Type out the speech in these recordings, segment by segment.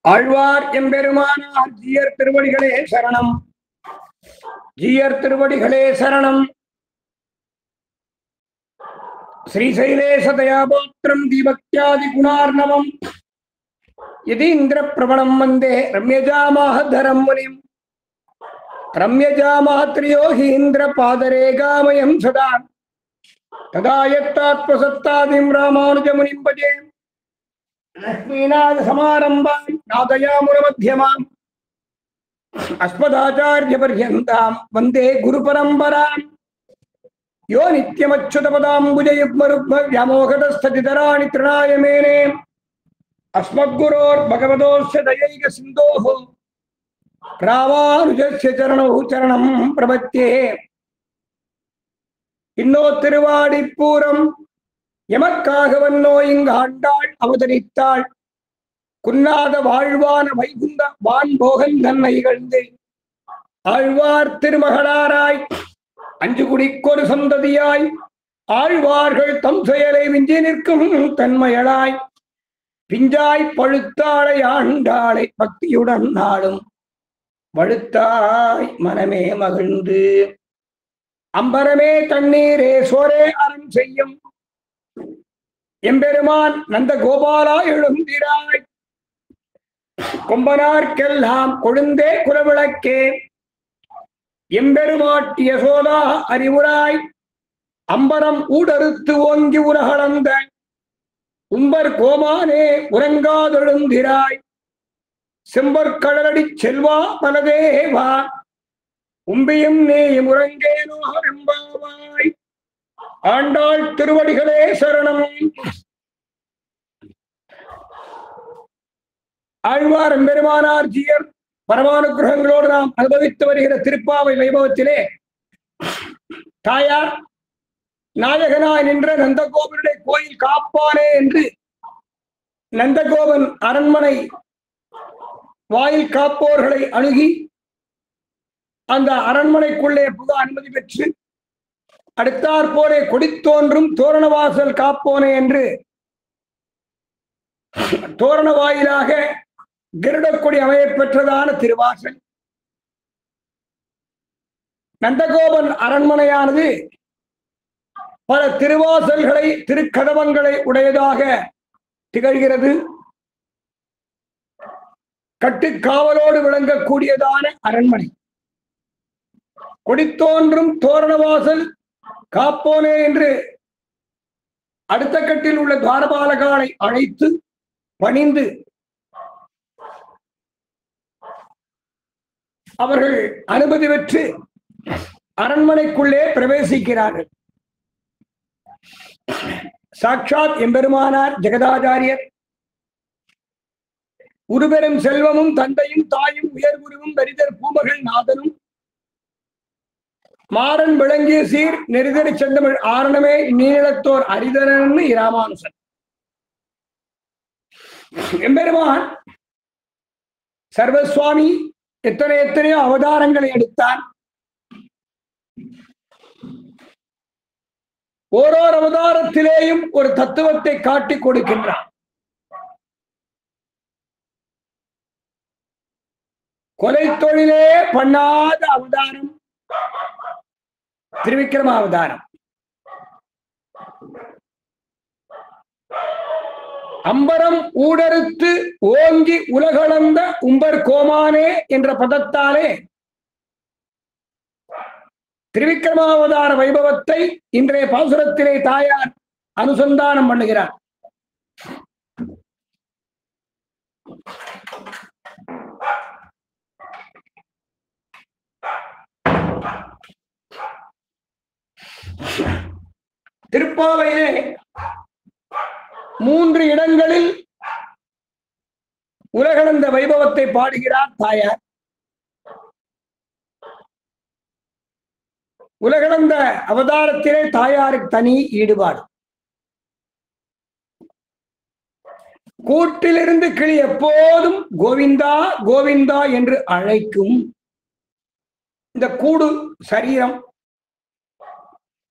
ஆழ்வார் எம்பெருமானார் ஜீயர் திருவடிகளே சரணம். ஜீயர் திருவடிகளே சரணம். ஸ்ரீசைலேசதயாபோத்ரம் தீபக்யாதி குணார்ணவம் யதீந்திர பிரபணம் வந்தே ரம்யஜாமாஹதரம் முனிம். ரம்யஜாமாத்ரியோகீந்திர பாதரேகாமயம் சதா ததாயத்தாத்மசத்தாதிம் ராமானுஜமுனிம் பஜே. லக்ஷ்மீநாத சமாரம்பாம் நாதயாமுன மத்தியமாம் அஸ்மதாச்சார்ய பர்யந்தாம் வந்தே குரு பரம்பராம். யோ நித்யமச்சுதபதாம்புஜயுக்மருக்ம வியாமோகதஸ்ததிதராணி த்ரிணாய மேனே அஸ்மத்குரோர் பகவதோஸ்ய தயைக சிந்தோஹ ராமானுஜஸ்ய சரணௌ சரணம் பிரபத்யே. இன்னோ திருவாடிப்பூரம் எமக்காக வன்னோ இங்கு ஆண்டாள் அவதரித்தாள். குன்னாத வாழ்வான வைகுந்த வான்போகன் தன்னை கண்டு ஆழ்வார் திருமகளாராய் அஞ்சு குடிக்கொரு சந்ததியாய் ஆழ்வார்கள் தம் செயலை விஞ்சி நிற்கும் தன்மையளாய் பிஞ்சாய் பழுத்தாளை ஆண்டாளை பக்தியுடன் நாளும் வழுத்தாய் மனமே மகிழ்ந்து அம்பரமே தண்ணீரே சோரே அறம் செய்யும் எம்பெருமான் நந்த கோபாலா எழுந்திராய். கொம்பனார்க்கெல்லாம் கொழுந்தே குலவிளக்கே எம்பெருமாட்டிய சோதா அறிவுராய் அம்பரம் ஊடறுத்து ஓங்கி உலகளந்த உம்பர் கோமானே உறங்காதெழுந்திராய். செம்பற்கடலடி செல்வா பலதேவா உம்பியும் நேயும் உறங்கேனோ எம்பாவாய். ஆண்டாள் திருவடிகளே சரணம். ஆழ்வார் எம்பெருமானார் ஜீயர் பரமானுகிரகங்களோடு நாம் அனுபவித்து வருகிற திருப்பாவை வைபவத்திலே தாயார் நாயகனாய் நின்ற நந்தகோபனுடைய கோயில் காப்பானே என்று நந்தகோபன் அரண்மனை வாயில் காப்போர்களை அணுகி அந்த அரண்மனைக்குள்ளே புக அனுமதி பெற்று அடுத்தாற்போரே கொடித்தோன்றும் தோரணவாசல் காப்போனே என்று தோரண வாயிலாக கருடக்கொடி அமையப் பெற்றதான திருவாசல். நந்தகோபன் அரண்மனையானது பல திருவாசல்களை திருக்கதவங்களை உடையதாக திகழ்கிறது. கட்டுக்காவலோடு விளங்கக்கூடியதான அரண்மனை. கொடித்தோன்றும் தோரணவாசல் காப்போனே என்று அடுத்த கட்டில் உள்ள துவாரபாலகாலை அழைத்து பணிந்து அவர்கள் அனுமதி பெற்று அரண்மனைக்குள்ளே பிரவேசிக்கிறார்கள். சாட்சாத் எம்பெருமானார் ஜெகதாச்சாரியர் உருபெரும் செல்வமும் தந்தையும் தாயும் உயர்குருவும் தரிதர் பூமகள் நாதனும் மாறன் விளங்கிய சீர் நெறிதறி செந்தமிழ் ஆரணமே நீளத்தோர் அரிதரன்னு இராமானுசன். எம்பெருமான் சர்வசுவாமி எத்தனையோ அவதாரங்களை எடுத்தான். ஓரோர் அவதாரத்திலேயும் ஒரு தத்துவத்தை காட்டி கொடுக்கின்றான். கொலை தொழிலே பண்ணாத அவதாரம் திருவிக்கிரம அவதாரம். அம்பரம் ஊடறுத்து ஓங்கி உலகளந்த உம்பர் கோமானே என்ற பதத்தாலே திருவிக்கிரமாவதார வைபவத்தை இன்றைய பாசுரத்திலே தாயார் அனுசந்தானம் பண்ணுகிறார். திருப்பாவையிலே 3 இடங்களில் உலகளந்த வைபவத்தை பாடுகிறார் தாயார். உலகளந்த அவதாரத்திலே தாயாருக்கு தனி ஈடுபாடு. கூட்டிலிருந்து கிளி எப்போதும் கோவிந்தா கோவிந்தா என்று அழைக்கும். இந்த கூடு சரீரம்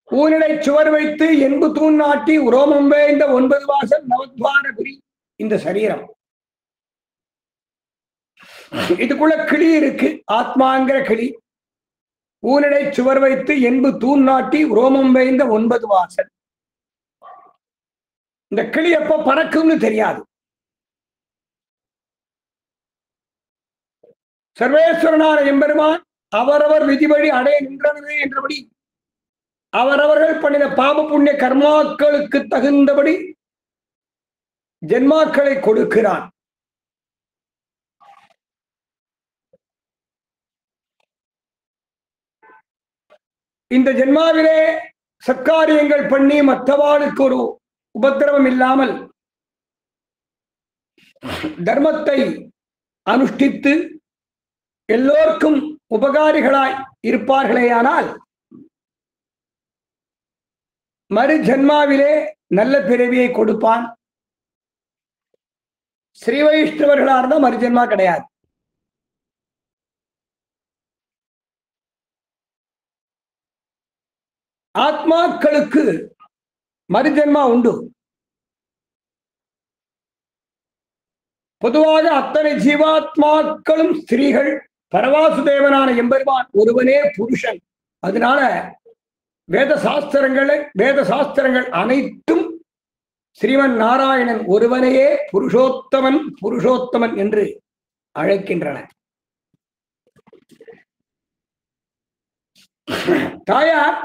ஊனிடை சுவர் வைத்து என்பு தூண் நாட்டி உரோமம் வேந்த 9 வாசல் நவத்வாரபுரி இந்த சரீரம். இதுக்குள்ள கிளி இருக்கு, ஆத்மாங்கிற கிளி. ஊனடை சுவர் வைத்து என்பு தூண் நாட்டி ரோமம் வைந்த 9 வாசல். இந்த கிளி எப்ப பறக்கும்னு தெரியாது. சர்வேஸ்வரனான எம்பெருமான் அவரவர் விதிவழி அடைய நின்றனவே என்றபடி அவரவர்கள் பண்ணின பாப புண்ணிய கர்மாக்களுக்கு தகுந்தபடி ஜென்மாக்களை கொடுக்கிறான். இந்த ஜென்மாவிலே சத்காரியங்கள் பண்ணி மற்றவாளுக்கு ஒரு உபத்திரவம் இல்லாமல் தர்மத்தை அனுஷ்டித்து எல்லோருக்கும் உபகாரிகளாய் இருப்பார்களேயானால் மறு ஜென்மாவிலே நல்ல பிறவியை கொடுப்பான். ஸ்ரீ வைஷ்ணவர்களா இருந்தா மறுஜென்மா கிடையாது. ஆத்மாக்களுக்கு மறுஜென்மா உண்டு. பொதுவாக அத்தனை ஜீவாத்மாக்களும் ஸ்திரீகள். பரவாசுதேவனான எம்பெருமான் ஒருவனே புருஷன். அதனால வேத சாஸ்திரங்கள் அனைத்தும் ஸ்ரீமன் நாராயணன் ஒருவனையே புருஷோத்தமன் என்று அழைக்கின்றன. தாயார்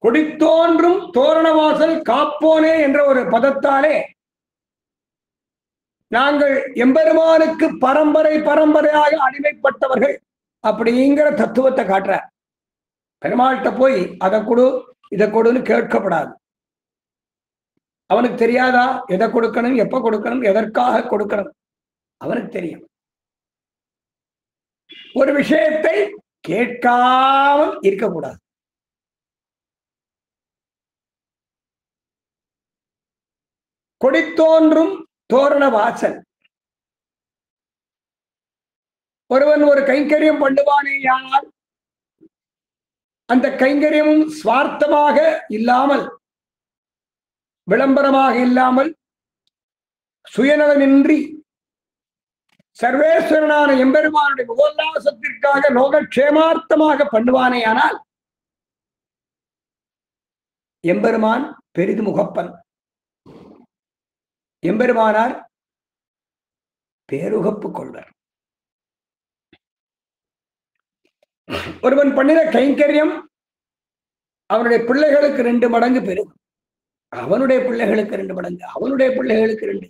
கொடித்தோன்றும் தோரணவாசல் காப்போனே என்ற ஒரு பதத்தாலே நாங்கள் எம்பெருமானுக்கு பரம்பரையாக அடிமைப்பட்டவர்கள் அப்படிங்கிற தத்துவத்தை காட்டுற. பெருமாள்கிட்ட போய் அதை கொடு இதை கொடுன்னு கேட்கப்படாது. அவனுக்கு தெரியாதா எதை கொடுக்கணும், எப்ப கொடுக்கணும், எதற்காக கொடுக்கணும்? அவனுக்கு தெரியும். ஒரு விஷயத்தை கேட்காமல் இருக்கக்கூடாது. கொடித்தோன்றும் தோரண வாசல். ஒருவன் ஒரு கைங்கரியம் பண்ணுவானேயானால் அந்த கைங்கரியமும் சுவார்த்தமாக இல்லாமல், விளம்பரமாக இல்லாமல், சுயநலமின்றி சர்வேஸ்வரனான எம்பெருமானுடைய உல்லாசத்திற்காக லோகக்ஷேமார்த்தமாக பண்ணுவானேயானால் எம்பெருமான் பெரிது முகப்பன். எம்பெருமானார் பேருகப்பு கொள்வர். ஒருவன் பண்ணின கைங்கரியம் அவனுடைய பிள்ளைகளுக்கு 2 மடங்கு பெருகும். அவனுடைய பிள்ளைகளுக்கு 2 மடங்கு, அவனுடைய பிள்ளைகளுக்கு 2,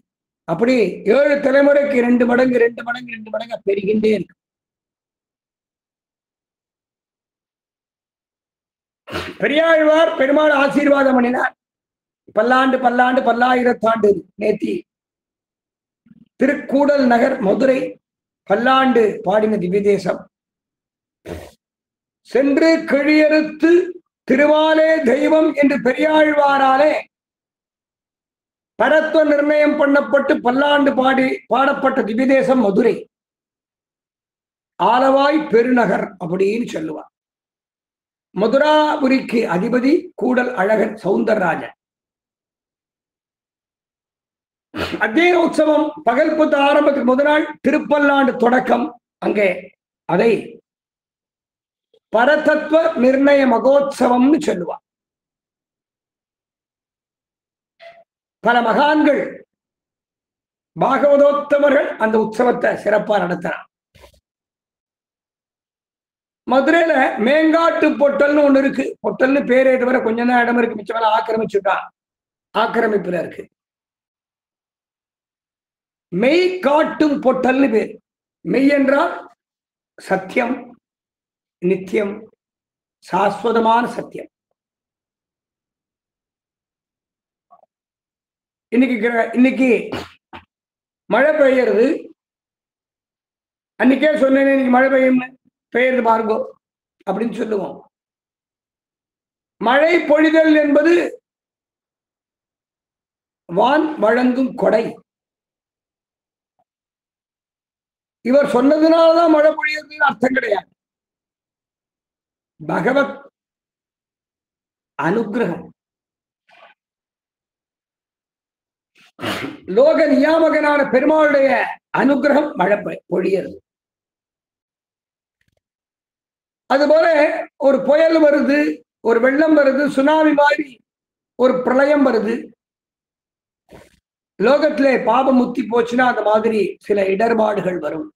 அப்படி 7 தலைமுறைக்கு 2 மடங்கு பெருகின்றே இருக்கு. பெரியாழ்வார் பெருமாள் ஆசீர்வாதம் பண்ணினார். பல்லாண்டு பல்லாயிரத்தாண்டு நேத்தி திருக்கூடல் நகர் மதுரை பல்லாண்டு பாடின திவ்ய தேசம். சென்று கிழியறுத்து திருமாலே தெய்வம் என்று பெரியாழ்வாராலே பரத்துவ நிர்ணயம் பண்ணப்பட்டு பல்லாண்டு பாடப்பட்ட திவ்ய தேசம் மதுரை. ஆலவாய் பெருநகர் அப்படின்னு சொல்லுவார். மதுராபுரிக்கு அதிபதி கூடல் அழகர் சௌந்தரராஜன். அத்தியன உற்சவம் பகல்புத்த ஆரம்பத்துக்கு முதல் நாள் திருப்பல்லாண்டு தொடக்கம். அங்கே அதை பரதத்துவ நிர்ணய மகோத்சவம்னு சொல்லுவார். பல மகான்கள் பாகவதோத்தமர்கள் அந்த உற்சவத்தை சிறப்பா நடத்துறார். மதுரையில மேங்காட்டு பொட்டல்னு ஒண்ணு இருக்கு. பொட்டல்னு பேரே தவிர கொஞ்சம் தான் இடம் இருக்கு, மிச்சமெல்லாம் ஆக்கிரமிச்சுட்டா. ஆக்கிரமிப்புல இருக்கு. மெய் காட்டும் பொட்டல்னு பேர். மெய் என்றால் சத்தியம், நித்தியம், சாஸ்வதமான சத்தியம். இன்னைக்கு மழை பெய்யறது. அன்னைக்கே சொன்னேன் இன்னைக்கு மழை பெய்யறது பாருங்கோ அப்படின்னு சொல்லுவோம். மழை பொழிதல் என்பது வான் வழங்கும் கொடை. இவர் சொன்னதுனாலதான் மழை பொழியறதுன்னு அர்த்தம் கிடையாது. பகவத் அனுகிரகம். லோக நியாமகனான பெருமாளுடைய அனுகிரகம் மழை பொழியறது. அதுபோல ஒரு புயல் வருது, ஒரு வெள்ளம் வருது, சுனாமி மாதிரி ஒரு பிரளயம் வருது. லோகத்திலே பாபம் முத்தி போச்சுன்னா அந்த மாதிரி சில இடர்பாடுகள் வரும்.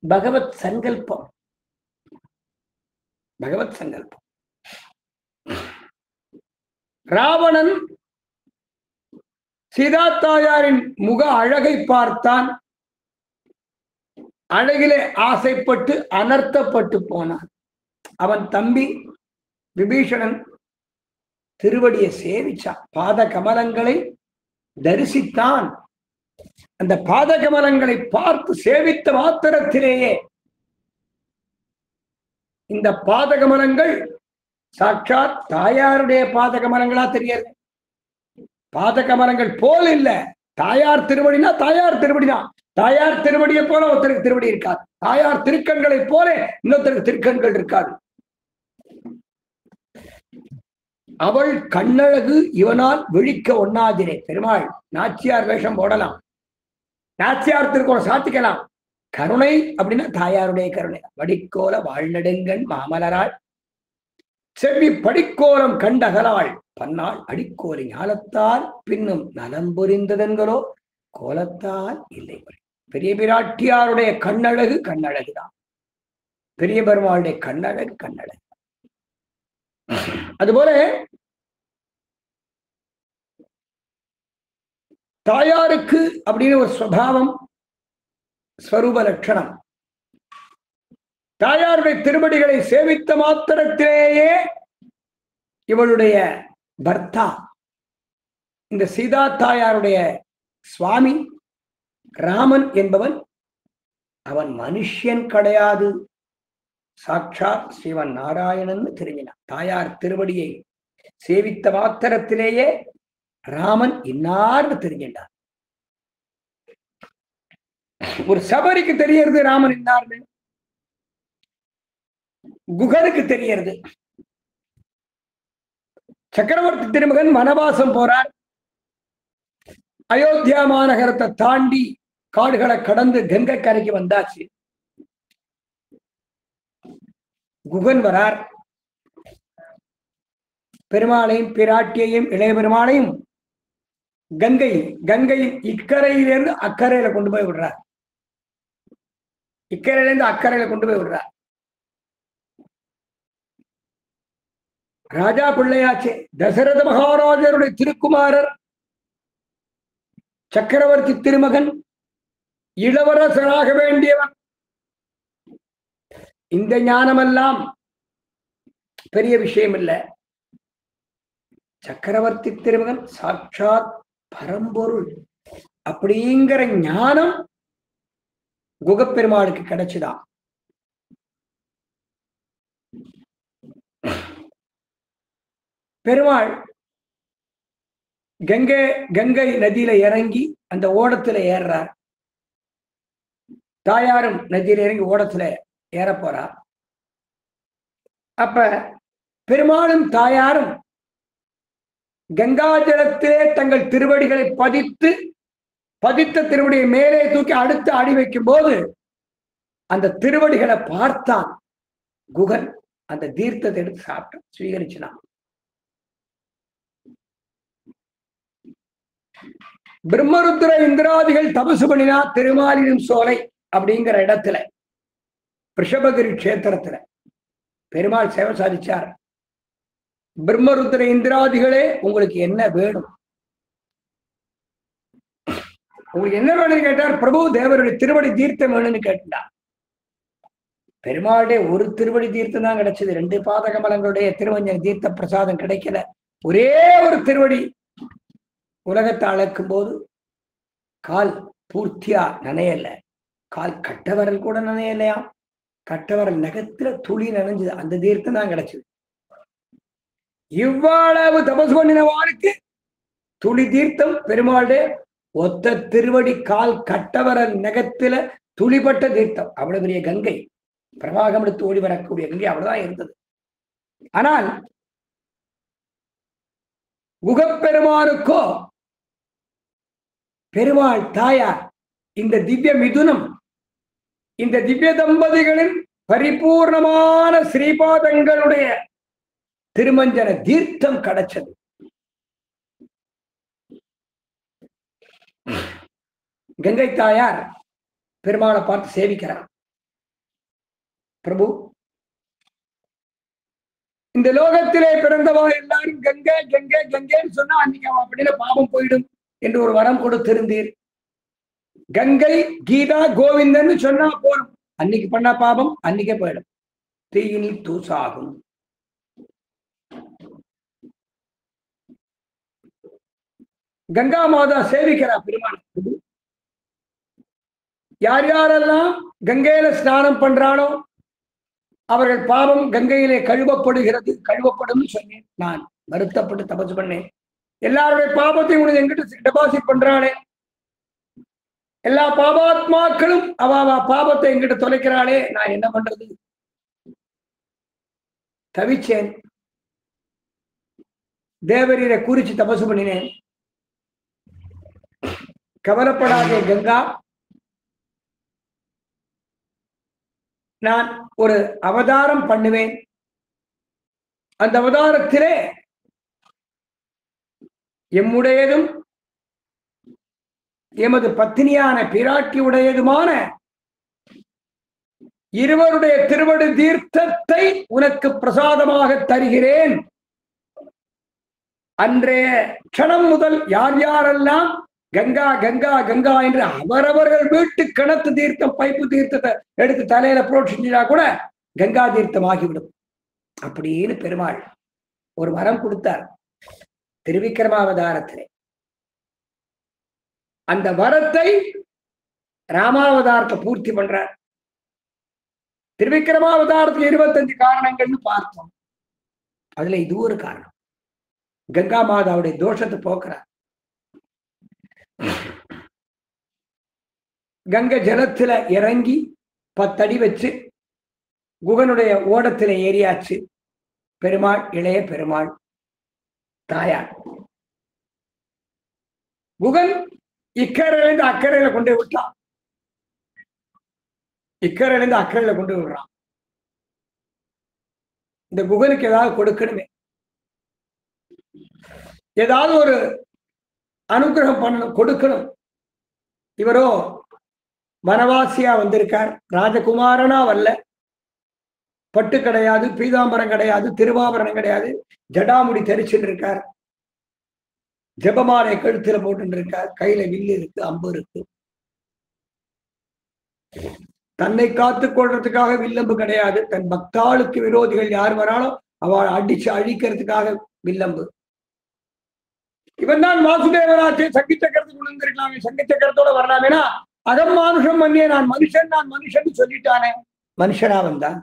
பகவத் சங்கல்பம், பகவத் சங்கல்பம். ராவணன் சீதா தாயாரின் முக அழகை பார்த்தான், அழகிலே ஆசைப்பட்டு அனர்த்தப்பட்டு போனான். அவன் தம்பி விபீஷணன் திருவடியை சேவிச்சான், பாத கமலங்களை தரிசித்தான். அந்த பாத கமலங்களை பார்த்து சேவித்த மாத்திரத்திலேயே இந்த பாத கமலங்கள் சாட்சாத் தாயாருடைய பாத கமலங்களா தெரியாது. பாத கமலங்கள் போல் இல்ல, தாயார் திருவடினா தாயார் திருவடினா. தாயார் திருவடியை போல ஒருத்தருக்கு திருவடி இருக்காது, தாயார் திருக்கண்களை போல இன்னொருத்தருக்கு திருக்கண்கள் இருக்காது. அவள் கண்ணழகு இவனால் விழிக்க ஒண்ணாதிரே. பெருமாள் நாச்சியார் வேஷம் போடலாம், நாச்சியார் திருக்கோணம் சாத்திக்கலாம். கருணை அப்படின்னா தாயாருடைய கருணை. வடிக்கோல வாழ்நெடுங்கண் மாமலராள் செவ்வி படிக்கோலம் கண்டகலாள் பன்னாள் அடிக்கோலை ஞாலத்தால் பின்னும் நலம் புரிந்ததென்களோ கோலத்தால் இல்லை. பெரிய பிராட்டியாருடைய கண்ணழகு கண்ணழகுதான், பெரிய பெருமாளுடைய கண்ணழகு கண்ணழகு. அதுபோல தாயாருக்கு அப்படின்னு ஒரு சுபாவம், ஸ்வரூப லட்சணம். தாயாருடைய திருவடிகளை சேவித்த மாத்திரத்திலேயே இவளுடைய பர்த்தா, இந்த சீதா தாயாருடைய சுவாமி ராமன் என்பவன், அவன் மனுஷன் கிடையாது, சாட்சாத் ஸ்ரீவன் நாராயணன் தெரிஞ்சினான். தாயார் திருவடியை சேவித்த மாத்திரத்திலேயே ராமன் இன்னார்னு தெரிஞ்சின்றான். ஒரு சபரிக்கு தெரியறது ராமன் இன்னார்னு, குகனுக்கு தெரியறது. சக்கரவர்த்தி திருமகன் வனவாசம் போறார், அயோத்தியா மாநகரத்தை தாண்டி காடுகளை கடந்து கங்கை கரைக்கு வந்தாச்சு. குகன் வரார், பெருமாளையும் பிராட்டியையும் இளைய பெருமாளையும் கங்கையின் இக்கரையிலிருந்து அக்கறையில கொண்டு போய் விடுறார், இக்கரையிலிருந்து அக்கறையில கொண்டு போய் விடுறார். ராஜா பிள்ளையாச்சே, தசரத மகாராஜருடைய திருக்குமாரர், சக்கரவர்த்தி திருமகன், இளவரசராக வேண்டியவன். இந்த ஞானமெல்லாம் பெரிய விஷயம் இல்ல. சக்கரவர்த்தி திருமகன் சாட்சாத் பரம்பொருள் அப்படிங்கிற ஞானம் குகப்பெருமாளுக்கு கிடைச்சுதான். பெருமாள் கங்கை நதியில இறங்கி அந்த ஓடத்துல ஏறுறார். தாயாரும் நதியில இறங்கி ஓடத்துல ஏற போறார். அப்ப பெருமாளும் தாயாரும் கங்காஜலத்திலே தங்கள் திருவடிகளை பதித்த திருவடியை மேலே தூக்கி அடுத்து அடி வைக்கும் போது அந்த திருவடிகளை பார்த்தான் குகன். அந்த தீர்த்தத்தை எடுத்து சாப்பிட்டு ஸ்வீகரிச்சினான். பிரம்மருத்ர இந்திராதிகள் தபசு பண்ணினா திருமாலினும் சோலை அப்படிங்கிற இடத்துல ரிஷபகிரி கஷேத்திரத்துல பெருமாள் சேவை சாதிச்சார். பிரம்மருத்ர இந்திராதிகளே உங்களுக்கு என்ன வேணும், உங்களுக்கு என்ன வேணும்னு கேட்டார். பிரபு தேவருடைய திருவடி தீர்த்தம் வேணும்னு கேட்டார். பெருமாளுடைய ஒரு திருவடி தீர்த்தம் தான் கிடைச்சது, 2 பாதகமலங்களுடைய திருவஞ்சன தீர்த்த பிரசாதம் கிடைக்கல. ஒரே ஒரு திருவடி உலகத்தை அளக்கும் போது கால் பூர்த்தியா நனையல, கால் கட்டவரல் கூட நனையலையா, கட்டவரல் நகத்துல துளி நனைஞ்சது, அந்த தீர்த்தம் தான் கிடைச்சது. இவ்வளவு தபசு பண்ணினவாளுக்கு துளி தீர்த்தம் பெருமாளுடைய ஒத்த திருவடி கால் கட்டவரல் நகத்துல துளிப்பட்ட தீர்த்தம். அவ்வளவு பெரிய கங்கை, பிரவாகம் எடுத்து ஓடி வரக்கூடிய கங்கை அவ்வளவுதான் இருந்தது. ஆனால் குகப்பெருமானுக்கோ பெருமாள் தாயார் இந்த திவ்ய மிதுனம், இந்த திவ்ய தம்பதிகளின் பரிபூர்ணமான ஸ்ரீபாதங்களுடைய திருமஞ்சன தீர்த்தம் கிடைச்சது. கங்கை தாயார் பெருமாளை பார்த்து சேவிக்கிறார். பிரபு, இந்த லோகத்திலே பிறந்தவா எல்லாரும் கங்கை கங்கை கங்கைன்னு சொன்னா அன்னைக்கு அவன் அப்படின்னா பாவம் போயிடும் என்று ஒரு வரம் கொடுத்திருந்தீர். கங்கை கீதா கோவிந்தன்னு சொன்னா போதும், அன்னைக்கு பண்ண பாவம் அன்னைக்கே போயிடும், தீயினில் தூசாகும். கங்கா மாதா சேவிக்கிறா பெருமாள். யார் யாரெல்லாம் கங்கையில ஸ்நானம் பண்றானோ அவர்கள் பாவம் கங்கையிலே கழுவப்படுகிறது, கழுவப்படும் சொன்னேன். நான் வருத்தப்பட்டு தபசு பண்ணேன். எல்லாருடைய பாவத்தையும் உனக்கு எங்கிட்ட டெபாசிட் பண்றாளே, எல்லா பாபாத்மாக்களும் அவ பாவத்தை எங்கிட்ட தொலைக்கிறாளே, நான் என்ன பண்றது? தவிச்சேன். தேவரீரை குறிச்சு தபசு பண்ணினேன். கவலைப்படாதே கங்கா, நான் ஒரு அவதாரம் பண்ணுவேன். அந்த அவதாரத்திலே எம்முடையதும் எமது பத்தினியான பிராட்டி உடையதுமான இருவருடைய திருவடி தீர்த்தத்தை உனக்கு பிரசாதமாக தருகிறேன். அன்றைய க்ஷணம் முதல் யார் யாரெல்லாம் கங்கா கங்கா கங்கா என்று அவரவர்கள் வீட்டு கிணத்து தீர்த்தம், பைப்பு தீர்த்தத்தை எடுத்து தலையில புரோட்சிச்சா கூட கங்கா தீர்த்தம் ஆகிவிடும் அப்படின்னு பெருமாள் ஒரு வரம் கொடுத்தார் திருவிக்கிரமாவதாரத்திலே. அந்த வரத்தை ராமாவதாரத்தை பூர்த்தி பண்றார். திருவிக்கிரமாவதாரத்துக்கு 25 காரணங்கள்னு பார்த்தோம். அதுல இது ஒரு காரணம். கங்கா மாதாவுடைய தோஷத்தை போக்குறார். கங்கை ஜலத்துல இறங்கி 10 அடி வச்சு குகனுடைய ஓடத்துல ஏறியாச்சு. பெருமாள், இளைய பெருமாள் தாயார். குகன் இக்கரையிலிருந்து அக்கறையில கொண்டு விட்டான். இக்கரையிலிருந்து அக்கறையில கொண்டு விடுறான். இந்த குகனுக்கு ஏதாவது கொடுக்கணுமே, ஏதாவது ஒரு அனுகிரகம் பண்ணணும், கொடுக்கணும். இவரோ வனவாசியா வந்திருக்கார், ராஜகுமாரனா வரல. பட்டு கிடையாது, பீதாம்பரம் கிடையாது, திருவாபரணம் கிடையாது, ஜடாமுடி தரிச்சுட்டு இருக்கார். ஜபமாலை கழுத்துல போட்டு இருக்கார். கையில வில்லு இருக்கு, அம்பு இருக்கு. தன்னை காத்துக் கொள்றதுக்காக வில்லம்பு கிடையாது. தன் பக்தாளுக்கு விரோதிகள் யார் வராலும் அவள் அடிச்சு அழிக்கிறதுக்காக வில்லம்பு. இவன் தான் வாசுதேவராஜே, சங்கி சக்கரத்துக்கு விழுந்திருக்கலாமே, சங்கி சக்கரத்தோட வரலாமேனா அகம் மானுஷம் மன்னியே, நான் மனுஷன் நான் மனுஷன் சொல்லிட்டானே. மனுஷனா வந்தான்.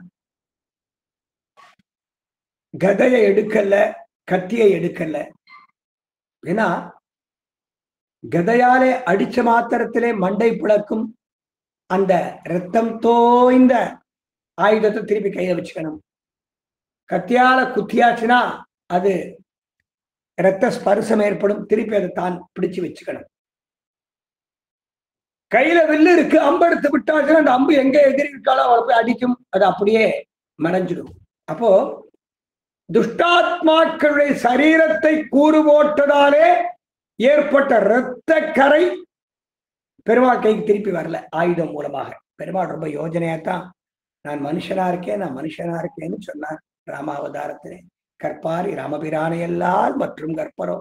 கதையை எடுக்கல, கத்தியை எடுக்கல. ஏன்னா கதையாலே அடிச்ச மாத்திரத்திலே மண்டை பிளக்கும் அந்த ரத்தம் தோய்ந்த ஆயுதத்தை திருப்பி கையில வச்சுக்கணும். கத்தியால குத்தியாச்சுன்னா அது இரத்த ஸ்பர்சம் ஏற்படும், திருப்பி அதை தான் பிடிச்சு வச்சுக்கணும். கையில வில்லு இருக்கு, அம்பு எடுத்து விட்டாச்சுன்னா அந்த அம்பு எங்க எதிரி இருக்காளோ அவளை போய் அடிக்கும், அது அப்படியே மறைஞ்சிடும். அப்போ துஷ்டாத்மாக்களுடைய சரீரத்தை கூறு போட்டதாலே ஏற்பட்ட இரத்த கரை பெருமாள் கைக்கு திருப்பி வரல ஆயுதம் மூலமாக. பெருமாள் ரொம்ப யோஜனையாத்தான் நான் மனுஷனா இருக்கேன், நான் மனுஷனா இருக்கேன்னு சொன்னார் ராமாவதாரத்திலே. கற்பாரி ராமபிரானையல்லால் மற்றும் கற்பரோ,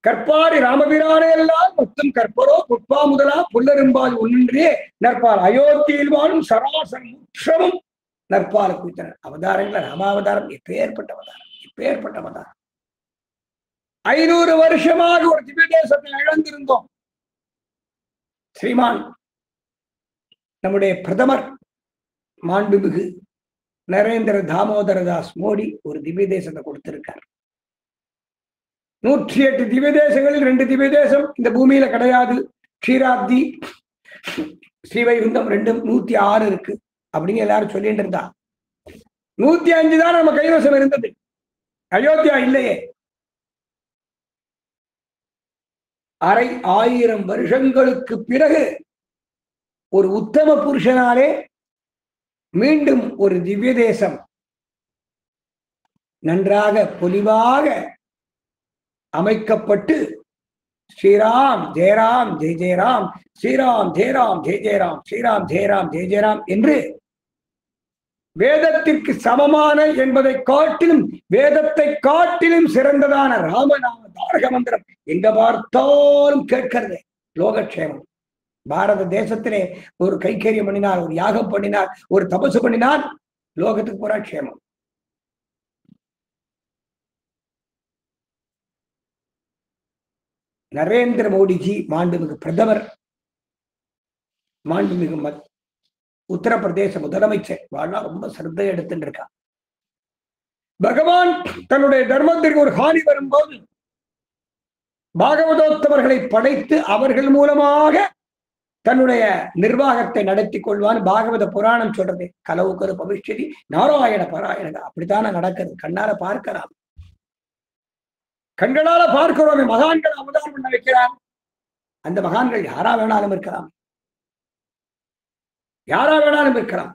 கற்பாரி ராமபிரானையல்லால் மற்றும் கற்பரோ, புட்பா முதலா புல்லரும்பால் ஒன்றியே நற்பால் அயோத்தியில் வாழும் சராசரம் முற்றமும் நற்பால குறித்தனர். அவதாரங்கள ராமாவதாரம் எப்பேற்பட்ட அவதாரம், எப்பேற்பட்ட அவதாரம். 500 வருஷமாக ஒரு திவ்ய தேசத்தை இழந்திருந்தோம். ஸ்ரீமான் நம்முடைய பிரதமர் மாண்புமிகு நரேந்திர தாமோதரதாஸ் மோடி ஒரு திவ்ய தேசத்தை கொடுத்திருக்கார். 108 திவ்ய தேசங்களில் 2 திவ்ய தேசம் இந்த பூமியில கிடையாது. க்ஷீராப்தி, ஸ்ரீவைகுண்டம் 2, 106 இருக்கு அப்படின்னு எல்லாரும் சொல்லிட்டு இருந்தா. 105 தான் நம்ம கைவசம் இருந்தது. அயோத்தியா இல்லையே. ஆயிரம் வருஷங்களுக்கு பிறகு ஒரு உத்தம புருஷனாலே மீண்டும் ஒரு திவ்ய தேசம் நன்றாக பொலிவாக அமைக்கப்பட்டு ஸ்ரீராம் ஜெயராம் ஜெய ஜெயராம், ஸ்ரீராம் ஜெயராம் ஜெய ஜெயராம், ஸ்ரீராம் ஜெயராம் ஜெய ஜெயராம் என்று வேதத்திற்கு சமமான என்பதை காட்டிலும் வேதத்தை காட்டிலும் சிறந்ததான ராமநாம தாரக மந்திரம் எங்க பார்த்தாலும் கேட்கிறது. லோகக்ஷேமம். பாரத தேசத்திலே ஒரு கைக்கரியம் பண்ணினார், ஒரு யாகம் பண்ணினார், ஒரு தபசு பண்ணினார், லோகத்துக்கு பூரா க்ஷேமம். நரேந்திர மோடிஜி மாண்புமிகு பிரதமர், மாண்புமிகு உத்தரப்பிரதேச முதலமைச்சர் வாழ்னா ரொம்ப சிரத்தை எடுத்துட்டு இருக்கா. பகவான் தன்னுடைய தர்மத்திற்கு ஒரு ஹானி வரும்போது பாகவதோத்தமர்களை படைத்து அவர்கள் மூலமாக தன்னுடைய நிர்வாகத்தை நடத்தி கொள்வான். பாகவத புராணம் சொல்றது கலவுக்கரு பவிஷ்யதி நாராயண பாராயண. அப்படித்தானே நடக்கிறது. கண்ணால பார்க்கலாம், கண்களால பார்க்கிறோம். மகான்கள் அவதாரம் பண்ண வைக்கிறார். அந்த மகான்கள் யாரா வேணாலும் இருக்கலாம், யாரா வேணாலும் இருக்கலாம்.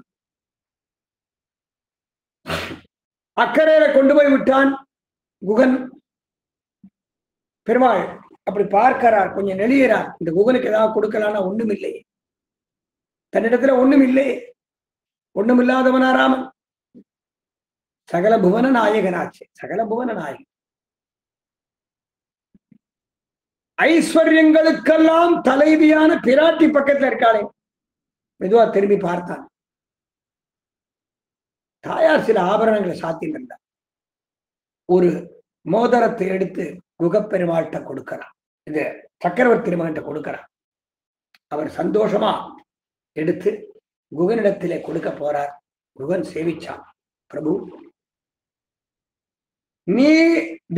அக்கறையில கொண்டு போய் விட்டான் குகன். பெருமாள் அப்படி பார்க்கிறார், கொஞ்சம் நெளியறார். இந்த குகனுக்கு ஏதாவது கொடுக்கலாம்னா ஒண்ணும் இல்லை, தன்னிடத்துல ஒண்ணும் இல்லை. ஒண்ணும் இல்லாதவனா ராமன். சகல புவன நாயகனாச்சு, சகல புவன நாயகன். ஐஸ்வர்யங்களுக்கெல்லாம் தலைவியான பிராட்டி பக்கத்துல இருக்காளே. மெதுவா திரும்பி பார்த்தான். தாயார் சில ஆபரணங்களை சாத்தின்னு இருந்தார். ஒரு மோதிரத்தை எடுத்து குகப்பெருமாள்கிட்ட கொடுக்கிறார். இது சக்கரவர்த்தி மகன்கிட்ட கொடுக்கிறார். அவர் சந்தோஷமா எடுத்து குகனிடத்திலே கொடுக்க போறார். குகன் சேவிச்சான். பிரபு, நீ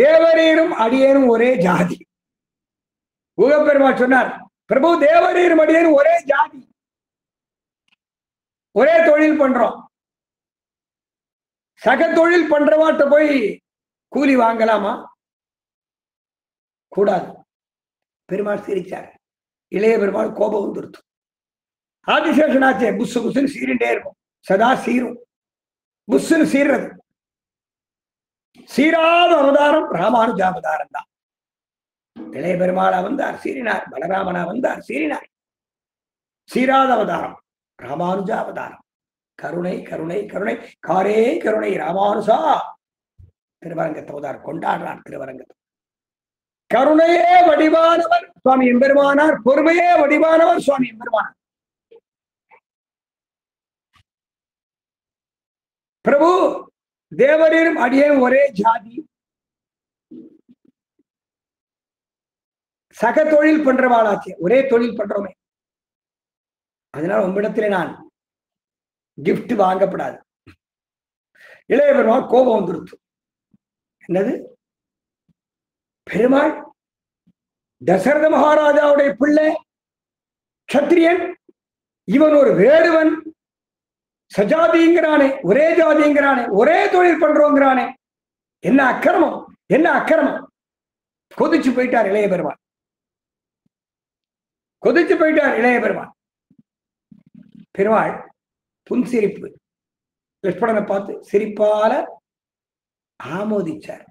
தேவரீரும் அடியேனும் ஒரே ஜாதி. குகப்பெருமாள் சொன்னார், பிரபு தேவரீரும் அடியேனும் ஒரே ஜாதி, ஒரே தொழில் பண்றோம். சக தொழில் பண்றவாட்ட போய் கூலி வாங்கலாமா? கூடாது. பெருமாள் சிரிச்சார். இளைய பெருமாள் கோபம் வந்துருத்து. ஆதிசேஷனாச்சே புஷு புஷுன்னு சீரிண்டே இருக்கும். சதா சீரும். புஷுன்னு சீர்றது. சீராத அவதாரம் ராமானுஜாவதாரம் தான். இளைய பெருமாளா வந்தார், சீரினார். பலராமனா வந்தார், சீரினார். சீராத அவதாரம் ராமானுஜா அவதாரம். கருணை கருணை கருணை காரே கருணை ராமானுஜா. திருவரங்கத்தை அவதாரம் கொண்டாடுறார். திருவரங்கத்தை கருணையே வடிவானவர் சுவாமி எம்பெருமானார், பொறுமையே வடிவானவர் சுவாமி எம்பெருமானார். பிரபு தேவரீரும் அடியேன் ஒரே ஜாதி, சக தொழில் பண்றவாளாச்சு, ஒரே தொழில் பண்றோமே, அதனால உங்களிடத்திலே நான் கிஃப்ட் வாங்கப்படாது. இளைய பெருமாள் கோபம் வந்துருச்சு. என்னது? பெருமாள் தசரத மகாராஜாவுடைய பிள்ளை, கத்திரியன், இவன் ஒரு வேடுவன், சஜாதிங்கிறானே, ஒரே ஜாதிங்கிறானே, ஒரே தொழில் பண்றோங்கிறானே, என்ன அக்கிரமம், என்ன அக்கிரமம். கொதிச்சு போயிட்டார் இளைய பெருமாள். கொதிச்சு போயிட்டார் இளைய பெருமாள். பெருமாள் புன்சிரிப்பு லட்சுமணனை பார்த்து சிரிப்பால ஆமோதிச்சார்.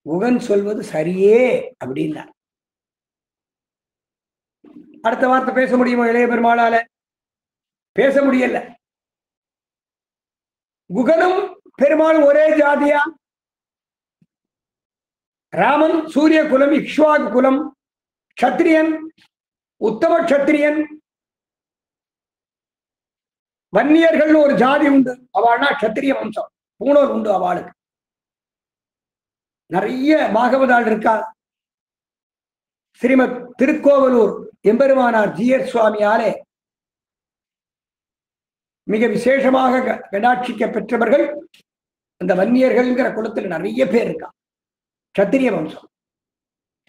குகன் சொல்வது சரியே அப்படின்னா. அடுத்த வார்த்தை பேச முடியுமா இளைய பெருமாளால? பேச முடியல. குகனும் பெருமாள் ஒரே ஜாதியா? ராமன் சூரிய குலம், இக்ஷ்வாகு குலம், க்ஷத்ரியன், உத்தம க்ஷத்ரியன். வன்னியர்கள் ஒரு ஜாதி உண்டு, அவள்னா க்ஷத்திரிய வம்சம், பூணூல் உண்டு அவளுக்கு. நிறைய பாகவதாள் இருக்கா. ஸ்ரீமத் திருக்கோவலூர் எம்பெருமானார் ஜிஎஸ் சுவாமியாலே மிக விசேஷமாக கடாட்சிக்க பெற்றவர்கள் அந்த வன்னியர்கள்ங்கிற குலத்தில் நிறைய பேர் இருக்கா. க்ஷத்திரிய வம்சம்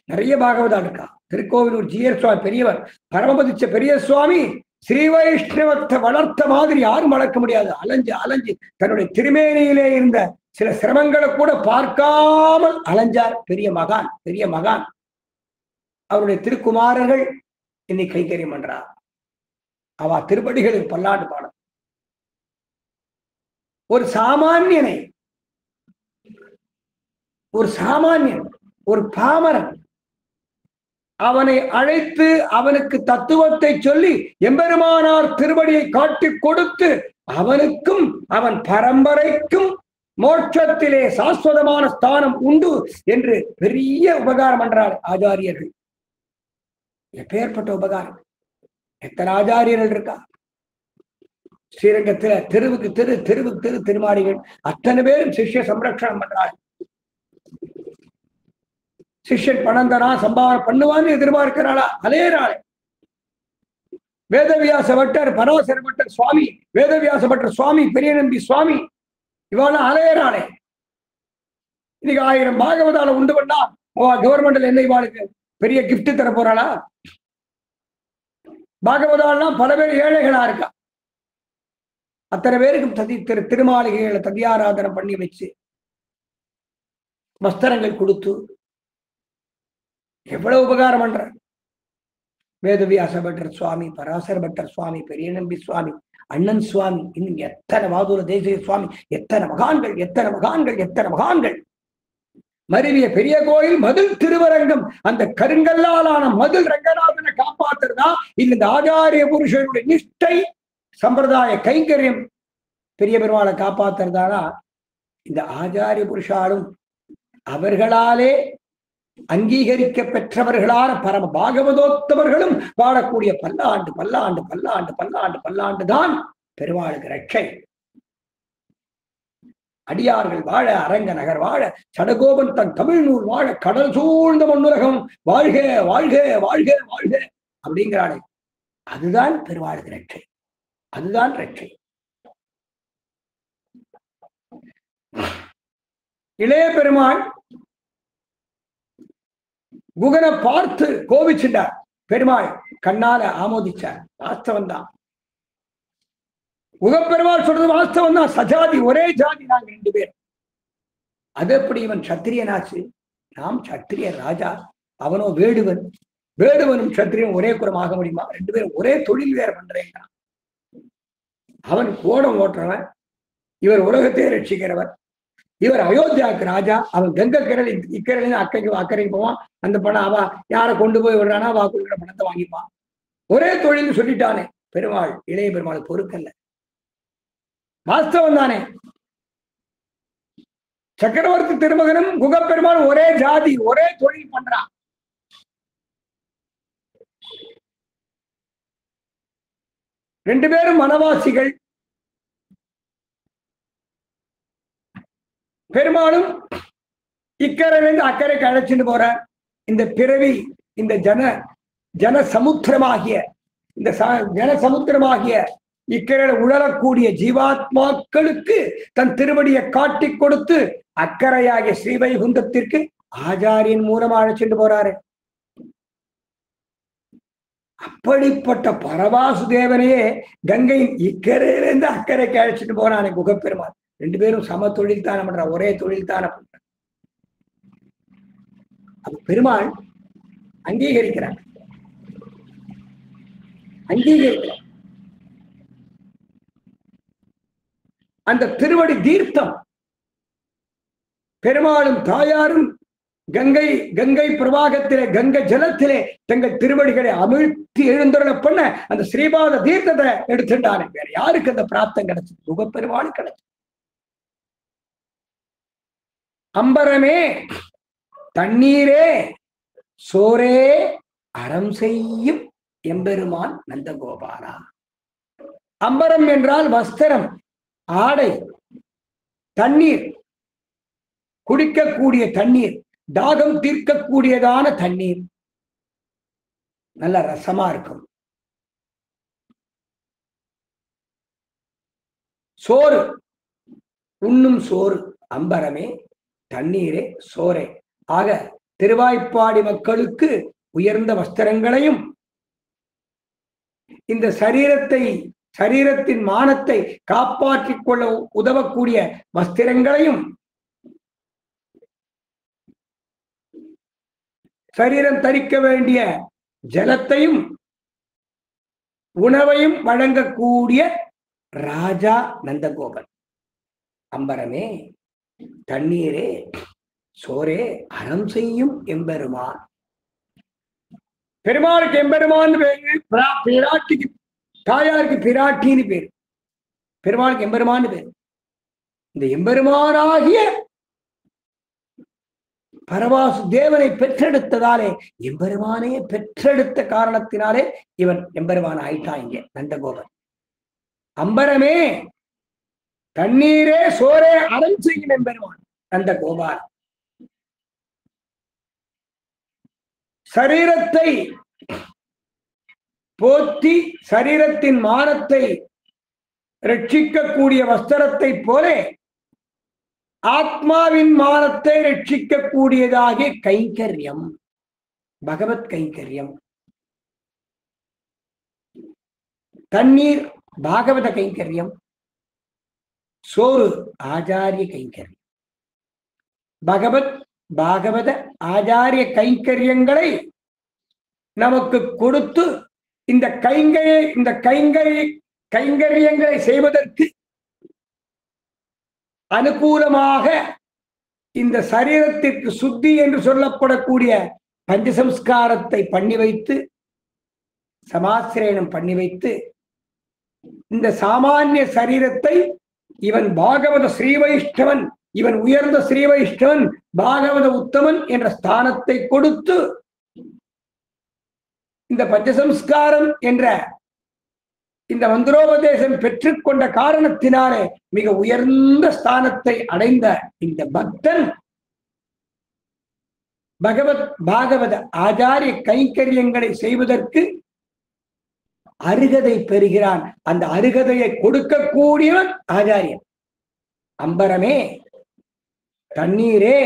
நிறைய பாகவதாள் இருக்கா. திருக்கோவிலூர் ஜிஎஸ் சுவாமி பெரியவர், பரமபதிச்ச பெரிய சுவாமி ஸ்ரீ வைஷ்ணவத்தை வளர்த்த மாதிரி யாரும் வளர்க்க முடியாது. அலைஞ்சு அலைஞ்சு தன்னுடைய திருமேனியிலே இருந்த சில சிரமங்களை கூட பார்க்காமல் அலைஞ்சார். பெரிய மகான், பெரிய மகான். அவருடைய திருக்குமாரர்கள் இன்னைக்கு கைங்கரியம் பண்றார். அவ திருப்படிகளுக்கு பல்லாண்டு பாடம். ஒரு சாமானியனை, ஒரு சாமானியன், ஒரு பாமரன் அவனை அழைத்து அவனுக்கு தத்துவத்தை சொல்லி எம்பெருமானார் திருவடியை காட்டி கொடுத்து அவனுக்கும் அவன் பரம்பரைக்கும் மோட்சத்திலே சாஸ்வதமான ஸ்தானம் உண்டு என்று பெரிய உபகாரம் பண்றார் ஆச்சாரியர்கள். எப்பேற்பட்ட உபகாரம்! எத்தனை ஆச்சாரியர்கள் இருக்கா ஸ்ரீரங்கத்துல? தெருவுக்கு தெரு, தெருவுக்கு தெரு திருமாடிகள். அத்தனை பேரும் சிஷ்ய சம்ரட்சணம் பண்றாள். சிஷ்யன் பணம் தரா சம்பாவனை பண்ணுவான்னு எதிர்பார்க்கிறாளா? அலையறாளே. வேதவியாச பட்டர், பராசர பட்டர் சுவாமி, வேதவியாச பட்டர் சுவாமி, பெரிய நம்பி சுவாமி, இவாள அலையறாளே. இன்னைக்கு 1000 பாகவதால உண்டு பண்ணா கவர்மெண்ட்ல என்ன இவாளுக்கு பெரிய கிஃப்ட் தர போறாளா? பாகவதாலாம் பல பேர் ஏழைகளா இருக்கா. அத்தனை பேருக்கும் திருமாளிகைகளை ததியாராதனம் பண்ணி வச்சு வஸ்திரங்கள் கொடுத்து எவ்வளவு உபகாரம் பண்ற. வேதவியாச பட்டர் சுவாமி, பராசர பட்டர் சுவாமி, பெரிய நம்பி சுவாமி, அண்ணன் சுவாமி, இன்னும் எத்தனை வாதூர தேசிய சுவாமி, எத்தனை மகான்கள், எத்தனை மகான்கள், எத்தனை மகான்கள். மருவிய பெரிய கோயில் மதில் திருவரங்கம், அந்த கருங்கல்லாலான மதில் ரங்கநாதனை காப்பாத்துறதா இந்த ஆச்சாரிய புருஷனுடைய நிஷ்டை சம்பிரதாய கைங்கரியம் பெரிய பெருமாளை காப்பாத்துறதானா இந்த ஆச்சாரிய புருஷாலும் அவர்களாலே அங்கீகரிக்க பெற்றவர்களான பரம பாகவதோத்தவர்களும் பாடக்கூடிய பல்லாண்டு பல்லாண்டு பல்லாண்டு பல்லாண்டு பல்லாண்டு தான் பெருமாளுக்கு ரட்சை. அடியார்கள் வாழ, அரங்க நகர் வாழ, சடகோபன் தன் தமிழ் நூல் வாழ, கடல் சூழ்ந்த மண்ணுலகம் வாழ்க வாழ்க வாழ்க வாழ்க அப்படிங்கிறாளே, அதுதான் பெருமாளுக்கு ரட்சை, அதுதான் ரட்சை. இளைய பெருமாள் குகனை பார்த்து கோபிச்சுட்டார். பெருமாள் கண்ணால ஆமோதிச்சார். வாஸ்தவம் தான், குகப்பெருமாள் சொல்றது வாஸ்தவம் தான். சஜாதி, ஒரே ஜாதி நாங்க 2 பேர். அது எப்படி இவன் சத்திரியனாச்சு? நாம் சத்திரிய ராஜா, அவனோ வேடுவன். வேடுவனும் சத்திரியன் ஒரே குலம் ஆக முடியுமா? 2 பேரும் ஒரே தொழில் வேற பண்றேன். அவன் கோடம் ஓட்டுறவன், இவர் உலகத்தையே ரட்சிக்கிறவர். இவர் அயோத்தியாவுக்கு ராஜா, அவன் கங்கை கரை இக்கரையில அக்கறைக்கு போவான். அந்த பணம் அவ யாரை கொண்டு போய் விடுறானா அவ கொடுக்குற பணத்தை வாங்கிப்பான். ஒரே தொழில் சொல்லிட்டானே பெருமாள். இளைய பெருமாள் பொறுக்கல்ல, வாஸ்தவம் தானே. சக்கரவர்த்தி திருமகனும் குகப்பெருமாள் ஒரே ஜாதி, ஒரே தொழில் பண்றான். ரெண்டு பேரும் வனவாசிகள். பெருமாளும் இக்கரையிலிருந்து அக்கறைக்கு அழைச்சிட்டு போற இந்த பிறவி, இந்த ஜனசமுத்திரமாகிய இந்த ஜனசமுத்திரமாகிய இக்கரையில உழலக்கூடிய ஜீவாத்மாக்களுக்கு தன் திருவடியை காட்டி கொடுத்து அக்கறையாகிய ஸ்ரீவைகுண்டத்திற்கு ஆச்சாரியன் மூலமா அழைச்சிட்டு போறாரு. அப்படிப்பட்ட பரவாசுதேவனையே கங்கையின் இக்கரையிலிருந்து அக்கறைக்கு அழைச்சிட்டு போனானே குகப்பெருமாள். 2 பேரும் சம தொழில் தானே பண்ற, ஒரே தொழில் தானே பண்ற. அது பெருமாள் அங்கீகரிக்கிறார், அங்கீகரிக்கிறார். அந்த திருவடி தீர்த்தம் பெருமாளும் தாயாரும் கங்கை பிரவாகத்திலே, கங்கை ஜலத்திலே தங்கள் திருவடிகளை அமிழ்த்தி எழுந்தருள பண்ண அந்த ஸ்ரீபாத தீர்த்தத்தை எடுத்துட்டானே. வேற யாருக்கு அந்த பிராப்தம் கிடைச்சது? குகப்பெருமாள் கிடைச்சது. அம்பரமே தண்ணீரே சோரே அறம் செய்யும் எம்பெருமான் நந்தகோபாலா. அம்பரம் என்றால் வஸ்திரம், ஆடை, தண்ணீர், குடிக்கக்கூடிய தண்ணீர், தாகம் தீர்க்கக்கூடியதான தண்ணீர், நல்ல ரசமா இருக்கும். சோறு, உண்ணும் சோறு அம்பரமே, தண்ணீரே சோரே. ஆக திருவாய்ப்பாடி மக்களுக்கு உயர்ந்த வஸ்திரங்களையும் இந்த சரீரத்தின் மானத்தை காப்பாற்றிக் கொள்ள உதவக்கூடிய வஸ்திரங்களையும் சரீரம் தரிக்க வேண்டிய ஜலத்தையும் உணவையும் வழங்கக்கூடிய ராஜா நந்தகோபன். அம்பரமே, தண்ணீரே, சோரே, அறம் செய்யும் எம்பெருமான். பெருமாளுக்கு எம்பெருமான் பேரு, பிராட்டிக்கு தாயாருக்கு பிராட்டின்னு பேரு, பெருமாளுக்கு எம்பெருமான் பேரு. இந்த எம்பெருமானாகிய பரவாசு தேவனை பெற்றெடுத்ததாலே, எம்பெருமானே பெற்றெடுத்த காரணத்தினாலே இவன் எம்பெருமான் ஆயிட்டான். இங்கே நந்தகோபன். அம்பரமே, தண்ணீரே, சோரே, அறம் செய்யும் எம்பெருமான் நந்தகோபால். சரீரத்தை போத்தி சரீரத்தின் மானத்தை ரட்சிக்கக்கூடிய வஸ்திரத்தை போல ஆத்மாவின் மானத்தை ரட்சிக்கக்கூடியதாகிய கைங்கரியம் பகவத் கைங்கரியம். தண்ணீர் பாகவத கைங்கரியம், சோறு ஆச்சாரிய கைங்கரியம். பாகவத ஆச்சாரிய கைங்கரியங்களை நமக்கு கொடுத்து இந்த கைங்கரியங்களை செய்வதற்கு அனுகூலமாக இந்த சரீரத்திற்கு சுத்தி என்று சொல்லப்படக்கூடிய பஞ்சசம்ஸ்காரத்தை பண்ணி வைத்து, சமாசிரயணம் பண்ணி வைத்து, இந்த சாமானிய சரீரத்தை இவன் பாகவத ஸ்ரீ வைஷ்ணவன், இவன் உயர்ந்த ஸ்ரீ வைஷ்ணவன், பாகவத உத்தமன் என்ற ஸ்தானத்தை கொடுத்து இந்த பஞ்சசம்ஸ்காரம் என்ற இந்த மந்திரோபதேசம் பெற்றுக்கொண்ட காரணத்தினாலே மிக உயர்ந்த ஸ்தானத்தை அடைந்த இந்த பக்தன் பாகவத ஆச்சாரிய கைங்கரியங்களை செய்வதற்கு அருகதை பெறுகிறான். அந்த அருகதையை கொடுக்கக்கூடியவன் ஆச்சாரியன். அம்பரமே, தண்ணீரே,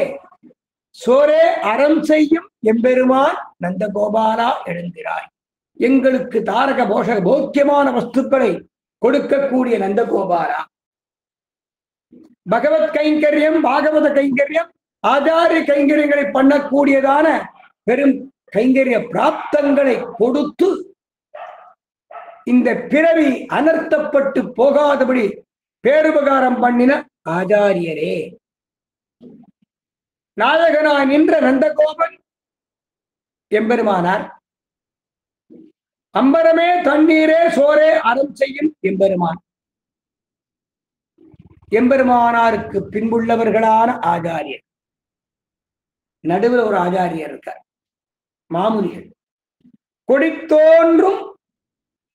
சோரே, அறம் செய்யும் எம்பெருமான் நந்தகோபாலா எழுந்திராய். எங்களுக்கு தாரக போஷக போக்கியமான வஸ்துக்களை கொடுக்கக்கூடிய நந்தகோபாலா. பகவத் கைங்கரியம், பாகவத கைங்கரியம், ஆச்சாரிய கைங்கரியங்களை பண்ணக்கூடியதான பெரும் கைங்கரிய பிராப்தங்களை கொடுத்து இந்த பிறவி அனர்த்தப்பட்டு போகாதபடி பேருபகாரம் பண்ணின ஆச்சாரியரே. நாயகனாய் நின்ற நந்தகோபன் எம்பெருமானார். அம்பரமே, தண்ணீரே, சோரே, அறம் செய்யும் எம்பெருமான். எம்பெருமானாருக்கு பின்புள்ளவர்களான ஆச்சாரியர். நடுவில் ஒரு ஆச்சாரியர் இருக்கார், மாமுனிகள். கொடித்தோன்றும்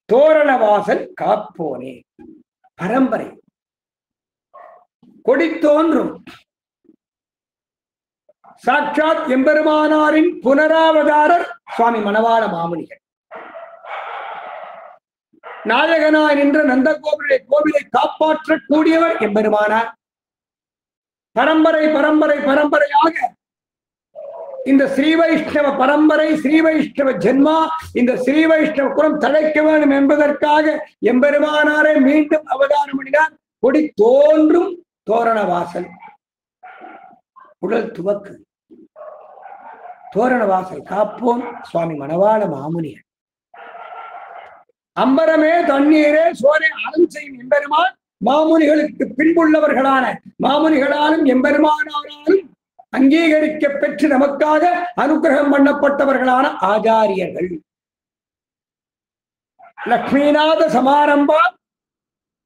தோரணவாசல் காப்போனே. பரம்பரை கொடித்தோன்றும் சாட்சாத் எம்பெருமானாரின் புனராவதாரர் சுவாமி மணவாள மாமுனிகள். நாயகனாய் நின்ற நந்தகோபுர கோவிலை காப்பாற்றக்கூடியவர் எம்பெருமானார். பரம்பரையாக இந்த ஸ்ரீ வைஷ்ணவ பரம்பரை, ஸ்ரீ வைஷ்ணவ ஜென்மா, இந்த ஸ்ரீ வைஷ்ணவ குலம் தழைக்க வேண்டும் என்பதற்காக எம்பெருமானாரை மீண்டும் அவதாரம் பண்ணினார். கொடி தோன்றும் தோரணவாசல், உடல் துவக்கு தோரணவாசல் காப்போம் சுவாமி மணவாள மாமுனிகள். அம்பரமே, தண்ணீரே, சோரே, அறம் செய்யும் எம்பெருமான். மாமுனிகளுக்கு பின்புள்ளவர்களான மாமுனிகளாலும் எம்பெருமானாலும் அங்கீகரிக்க பெற்று நமக்காக அனுகிரகம் பண்ணப்பட்டவர்களான ஆச்சாரியர்கள். லக்ஷ்மிநாத சமாரம்பா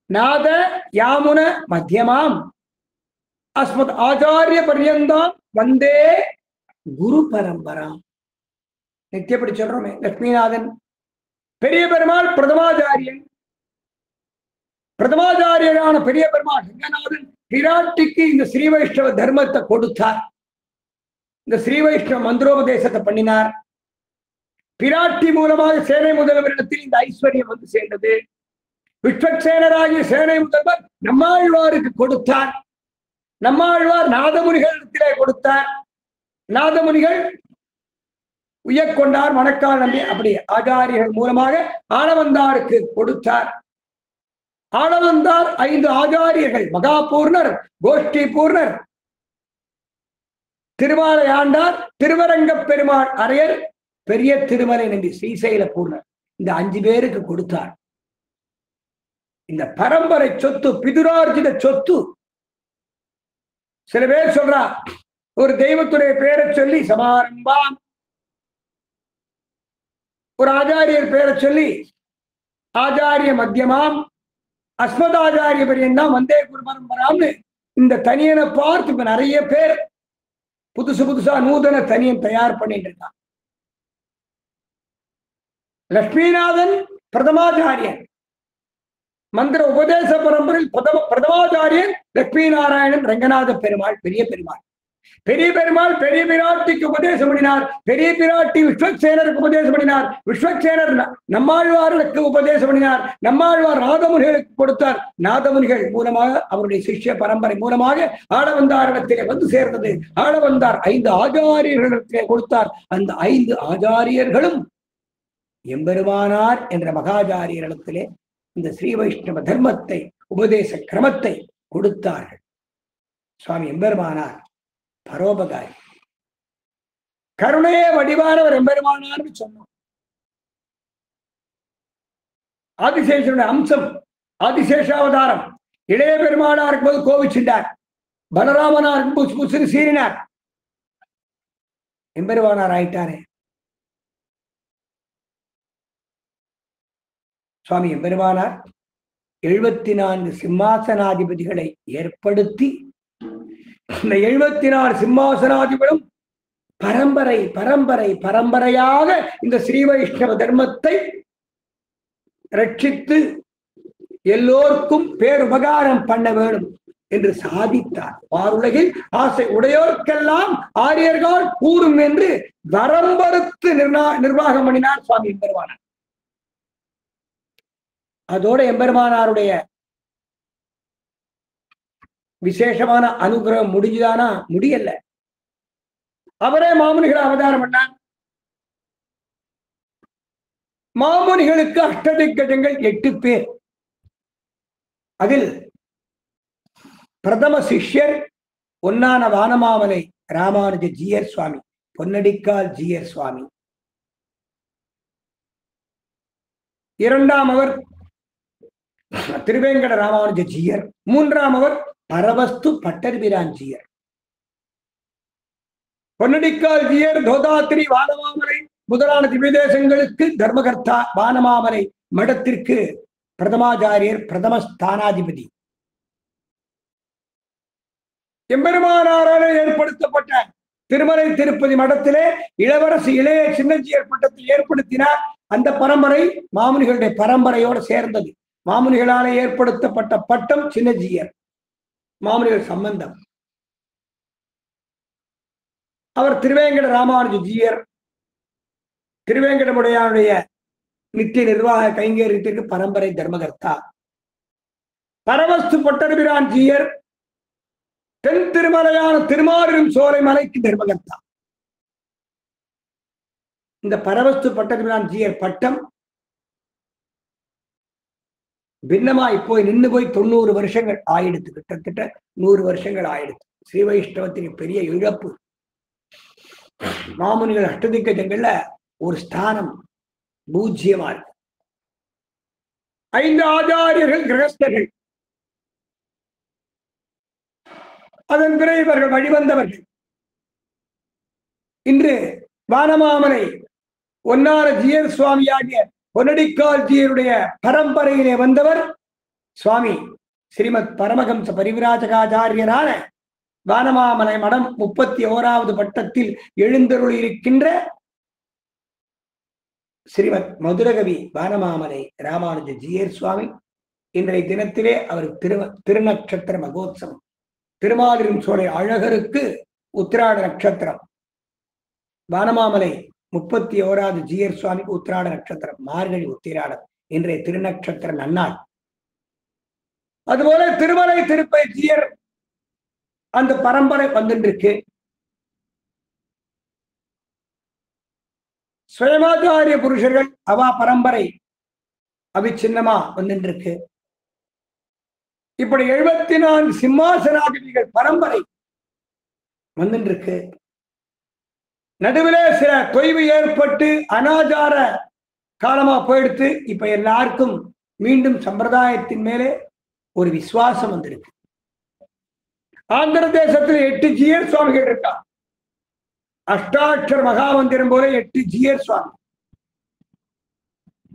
நாத யாமுன மத்தியமாம் அஸ்மத் ஆச்சாரிய பர்யந்தாம் வந்தே குரு பரம்பராம். நித்தியப்படி சொல்றோமே, லட்சுமிநாதன் பெரிய பெருமாள் பிரதமாச்சாரியன். பிரதமாச்சாரியரான பெரிய பெருமாள் ரங்கநாதன் பிராட்டிக்கு இந்த ஸ்ரீ வைஷ்ணவ தர்மத்தை கொடுத்தார். இந்த ஸ்ரீ வைஷ்ணவ மந்திரோபதேசத்தை பண்ணினார். பிராட்டி மூலமாக சேனை முதல்வரிடத்தில் இந்த ஐஸ்வர்யம் வந்து சேர்ந்தது. விஸ்வக்சேனராகிய சேனை முதல்வர் நம்மாழ்வாருக்கு கொடுத்தார். நம்மாழ்வார் நாதமுனிகளிடத்திலே கொடுத்தார். நாதமுனிகள் உயர்கொண்டார், மணக்கால் நம்பி, அப்படி ஆச்சாரியர்கள் மூலமாக ஆளவந்தாருக்கு கொடுத்தார். ஆளவந்தார் 5 ஆச்சாரியர்கள், மகாபூர்ணர், கோஷ்டி பூர்ணர், திருமாலை ஆண்டார், திருவரங்க பெருமாள் அரையர், பெரிய திருமலை நம்பி, ஸ்ரீசைல பூர்ணர், இந்த 5 பேருக்கு கொடுத்தார். இந்த பரம்பரை சொத்து, பிதுரார்ஜித சொத்து. சில பேர் சொல்றா, ஒரு தெய்வத்துடைய பேரை சொல்லி சமாரம்பாம், ஒரு ஆச்சாரியர் பேரை சொல்லி ஆச்சாரிய மத்தியமாம், அஸ்மதாச்சாரிய பரியந்தாம், வந்தே குரு பரம்பராம்னு இந்த தனியனை பார்த்து இப்ப நிறைய பேர் புதுசா நூதன தனியன் தயார் பண்ணிட்டு இருக்கான். லட்சுமிநாதன் பிரதமாச்சாரியன், மந்திர உபதேச பரம்பரையில் பிரதமாச்சாரியன் லட்சுமி நாராயணன் ரங்கநாத பெருமாள், பெரிய பெருமாள். பெரிய பெருமாள் பெரிய பிராட்டிக்கு உபதேசம் பண்ணினார். பெரிய பிராட்டி விஸ்வக்சேனருக்கு உபதேசம் பண்ணினார். விஸ்வக்சேனர் நம்மாழ்வாருக்கு உபதேசம் பண்ணினார். நம்மாழ்வார் நாதமுனிகளுக்கு கொடுத்தார். நாதமுனிகள் மூலமாக அவருடைய சிஷ்ய பரம்பரை மூலமாக ஆளவந்தாரிடத்திலே வந்து சேர்ந்தது. ஆளவந்தார் 5 ஆச்சாரியர்களிடத்திலே கொடுத்தார். அந்த 5 ஆச்சாரியர்களும் எம்பெருமானார் என்ற மகாச்சாரியரிடத்திலே இந்த ஸ்ரீ வைஷ்ணவ தர்மத்தை, உபதேச கிரமத்தை கொடுத்தார்கள். சுவாமி எம்பெருமானார் பரோபகாரி, கருணையே வடிவானவர் எம்பெருமானார் சொன்னோம். ஆதிசேஷனுடைய அம்சம், ஆதிசேஷாவதாரம். இளைய பெருமானா இருக்கும்போது கோவிச்சுட்டார், பலராமனா இருக்கும்போது புசுறு சீறினார். எம்பெருமானார் ஆயிட்டாரே. சுவாமி எம்பெருமானார் 74 சிம்மாசனாதிபதிகளை ஏற்படுத்தி, இந்த 74 சிம்மாசனாதிபதிகளும் பரம்பரை பரம்பரை பரம்பரையாக இந்த ஸ்ரீ வைஷ்ணவ தர்மத்தை ரட்சித்து எல்லோருக்கும் பேருபகாரம் பண்ண வேண்டும் என்று சாதித்தார். வாருலகில் ஆசை உடையோர்க்கெல்லாம் ஆரியர்கள் கூறும் என்று வரம்பறுத்து நிர்வாகம் பண்ணினார் சுவாமி எம்பெருமானார். அதோட எம்பெருமானாருடைய விசேஷமான அனுகிரகம் முடிஞ்சுதானா? முடியல. அவரே மாமுனிகளை அவதாரம் பண்ணார். மாமுனிகளுக்கு அஷ்டதிக்கஜங்கள் 8 பேர். அதில் பிரதம சிஷ்யர் ஒன்னான வானமாமலை ராமானுஜ ஜீயர் சுவாமி, பொன்னடிக்கால் ஜீயர் சுவாமி. 2ஆம் அவர் திருவேங்கட ராமானுஜ ஜீயர். 3ஆம் அவர் பரவஸ்து பட்டர்பிரான் ஜீயர். பொன்னடிக்கால் ஜீயர் தோதாத்திரி வானமாமலை முதலான திவ்யதேசங்களுக்கு தர்மகர்த்தா, வானமாமலை மடத்திற்கு பிரதமாச்சாரியர், பிரதம ஸ்தானாதிபதி. எம்பெருமானாரால் ஏற்படுத்தப்பட்ட திருமலை திருப்பதி மடத்திலே இளவரசு இளைய சின்னஜியர் பட்டத்தில் ஏற்படுத்தினார். அந்த பரம்பரை மாமுனிகளுடைய பரம்பரையோடு சேர்ந்தது. மாமுனிகளால் ஏற்படுத்தப்பட்ட பட்டம் சின்னஜியர், மாமுனிகள் சம்பந்தம். அவர் திருவேங்கட ராமானுஜ ஜீயர், திருவேங்கடமுடையானுடைய நித்திய நிர்வாக கைங்கரியத்திற்கு பரம்பரை தர்மகர்த்தா. பரவஸ்து பட்டர்பிரான் ஜீயர் தென் திருமலையான திருமாலிரும் சோலை மலைக்கு தர்மகர்த்தா. இந்த பரவஸ்து பட்டர்பிரான் ஜீயர் பட்டம் பின்னமாய் போய் நின்று போய் 90 வருஷங்கள் ஆயிடுத்து. கிட்டத்தட்ட 100 வருஷங்கள் ஆயிடுத்து. ஸ்ரீ வைஷ்ணவத்திற்கு பெரிய இழப்பு. மாமுனிகள் அஷ்டதிக்கஜங்கள்ல ஒரு ஸ்தானம் பூஜ்யமா இருக்கு. 5 ஆச்சாரியர்கள் கிரகஸ்தர்கள், அதன் பிறகு இவர்கள் வழிவந்தவர்கள். இன்று வானமாமலை ஒன்னார ஜீயர் சுவாமியாகிய பொன்னடிக்கால் ஜீயருடைய பரம்பரையிலே வந்தவர் சுவாமி ஸ்ரீமத் பரமஹம்ச பரிவிராஜகாச்சாரியரான வானமாமலை மடம் 31வது பட்டத்தில் எழுந்தருள் இருக்கின்ற ஸ்ரீமத் மதுரகவி வானமாமலை ராமானுஜ ஜீயர் சுவாமி. இன்றைய தினத்திலே அவர் திருநட்சத்திர மகோத்சவம். திருமாலிரும் சோலை அழகருக்கு உத்திராட நட்சத்திரம். வானமாமலை 31வது ஜீயர் சுவாமிக்கு உத்திராட நட்சத்திரம், மார்கழி உத்திராடம். இன்றைய திருநட்சத்திர நன்னாள். அதுபோல திருமலை திருப்பதி ஜீயர் அந்த பரம்பரை வந்துருக்கு. சுயமாச்சாரிய புருஷர்கள் அவா பரம்பரை அவிச்சின்னமா வந்துருக்கு. இப்படி 74 சிம்மாசனாதிபதிகள் பரம்பரை வந்துருக்கு. நடுவிலே சில தொய்வு ஏற்பட்டு அனாச்சார காலமா போயிடுத்து. இப்ப எல்லாருக்கும் மீண்டும் சம்பிரதாயத்தின் மேலே ஒரு விசுவாசம் வந்திருக்கு. ஆந்திர தேசத்தில் 8 ஜீயர் சுவாமிகள் இருக்கா. அஷ்டாட்சர மகாமந்திரம் போல 8 ஜீயர் சுவாமி.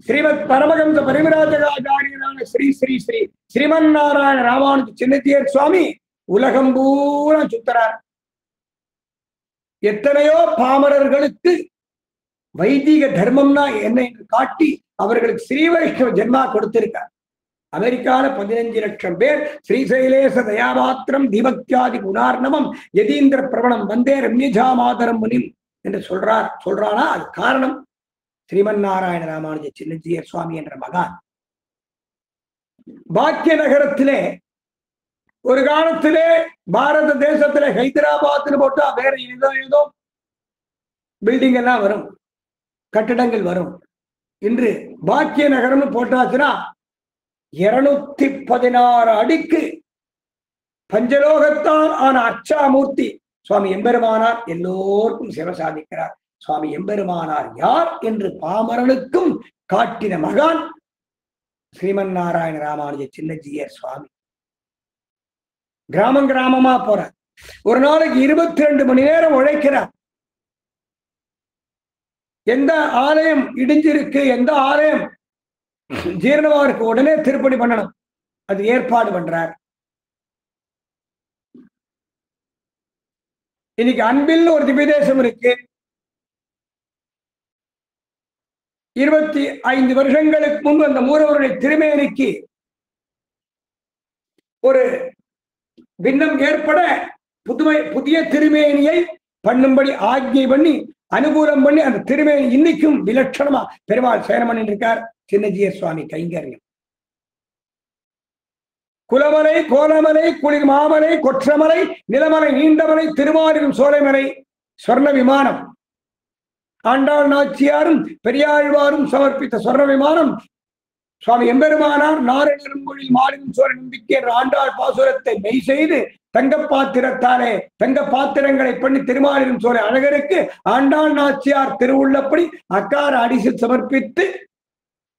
ஸ்ரீமத் பரமஹம்ச பரிவிராஜகாச்சாரியரான ஸ்ரீ ஸ்ரீ ஸ்ரீ ஸ்ரீமன் நாராயண ராமானுஜ சின்னஜீயர் சுவாமி உலகம் பூரா சுத்தரார். எத்தனையோ பாமரர்களுக்கு வைதிக தர்மம்னா என்ன என்று காட்டி அவர்களுக்கு ஸ்ரீ வைஷ்ணவ ஜென்மா கொடுத்திருக்கார். அமெரிக்கால 15 லட்சம் பேர் ஸ்ரீசைலேச தயாபாத்திரம் தீபக்தியாதி குணார்ணவம் யதீந்திர பிரபணம் வந்தே ரம்யஜா மாதரம் முனிம் என்று சொல்றானா அது காரணம் ஸ்ரீமன் நாராயண ராமானுஜ சின்னஜீயர் சுவாமி என்ற மகான். பாக்கிய நகரத்திலே ஒரு காலத்திலே பாரத தேசத்திலே ஹைதராபாத்னு போட்டா வேற ஏதோ பில்டிங் எல்லாம் வரும், கட்டிடங்கள் வரும். இன்று பாக்கிய நகரம்னு போட்டாச்சுன்னா 216 அடிக்கு பஞ்சலோகத்தால் ஆன அச்சாமூர்த்தி சுவாமி எம்பெருமானார் எல்லோருக்கும் சேவை சாதிக்கிறார். சுவாமி எம்பெருமானார் யார் என்று பாமரனுக்கும் காட்டின மகான் ஸ்ரீமன் நாராயண ராமானுஜ சின்னஜீயர் சுவாமி. கிராமம் கிராமமா போறார். ஒரு நாளைக்கு 22 மணி நேரம் உழைக்கிறார். எந்த ஆலயம் இடிஞ்சிருக்கு, எந்த ஆலயம் ஜீரணமா இருக்கு, உடனே திருப்பணி பண்ணணும், அது ஏற்பாடு பண்றார். இன்னைக்கு அன்பில் ஒரு திவ்யதேசம் இருக்கு. 25 வருஷங்களுக்கு முன்பு அந்த மூலவருடைய திருமேனிக்கு ஒரு பின்னம் ஏற்பட புதிய திருமேனியை பண்ணும்படி ஆக்ஞை பண்ணி அனுகூலம் பண்ணி அந்த திருமேனி இன்னைக்கும் விலட்சணமா பெருமாள் சேரமன் இருக்கார். சின்னஜீயர் சுவாமி கைங்கரியம். குலமலை, கோலமலை, குளிர் மாமலை, கொற்றமலை, நிலமலை, நீண்டமலை, திருமாலிரும் சோலைமலை, சொர்ண விமானம். ஆண்டாள் நாச்சியாரும் பெரியாழ்வாரும் சமர்ப்பித்த சொர்ண விமானம் சுவாமி எம்பெருமானார் நாரணரும் மொழி மாலிரும் சோழ நம்பிக்கை என்ற ஆண்டாள் பாசுரத்தை மெய் செய்து தங்க பாத்திரத்தாலே தங்க பாத்திரங்களை பண்ணி திருமாலிரும் சோலை அழகருக்கு ஆண்டாள் நாச்சியார் திருவுள்ளப்படி அக்கார அடிசில் சமர்ப்பித்து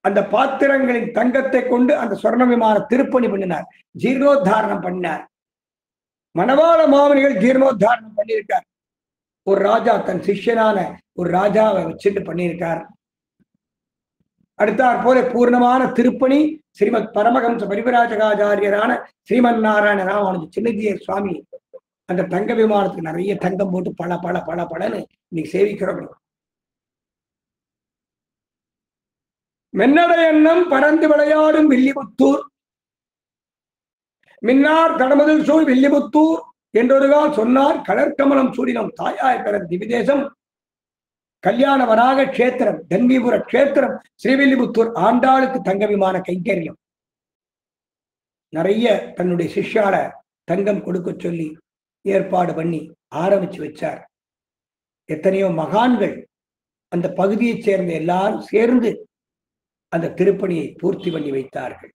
அந்த பாத்திரங்களின் தங்கத்தை கொண்டு அந்த சொர்ண விமான திருப்பணி பண்ணினார். ஜீர்ணோத்தாரணம் பண்ணினார். மணவாள மாமனிகள் ஜீர்ணோத்தாரணம் பண்ணியிருக்கார். ஒரு ராஜா தன் சிஷ்யனான ஒரு ராஜாவை வச்சுட்டு பண்ணியிருக்கார். அடுத்தாற் போல பூர்ணமான திருப்பணி ஸ்ரீமத் பரமஹம்ச பரிவிராஜகாச்சாரியரான ஸ்ரீமன் நாராயண ராமானுஜ சின்னஜீயர் சுவாமி அந்த தங்க விமானத்துக்கு நிறைய தங்கம் போட்டு பல இன்னைக்கு சேவிக்கிறோம். மென்னடை எண்ணம் பறந்து விளையாடும் வில்லிபுத்தூர், மின்னார் கடமுதல் சூழ் வில்லிபுத்தூர் என்றொருகால் சொன்னார் கடற்கமலம் சூடினம் தாயாய் பிறந்த திவிதேசம் கல்யாண வராக கஷேத்திரம் தன்வீபுர கஷேத்திரம் ஸ்ரீவில்லிபுத்தூர் ஆண்டாளுக்கு தங்க விமான கைங்கரியம். நிறைய தன்னுடைய சிஷ்யால தங்கம் கொடுக்க சொல்லி ஏற்பாடு பண்ணி ஆரம்பிச்சு வச்சார். எத்தனையோ மகான்கள் அந்த பகுதியைச் சேர்ந்த எல்லாரும் சேர்ந்து அந்த திருப்பணியை பூர்த்தி பண்ணி வைத்தார்கள்.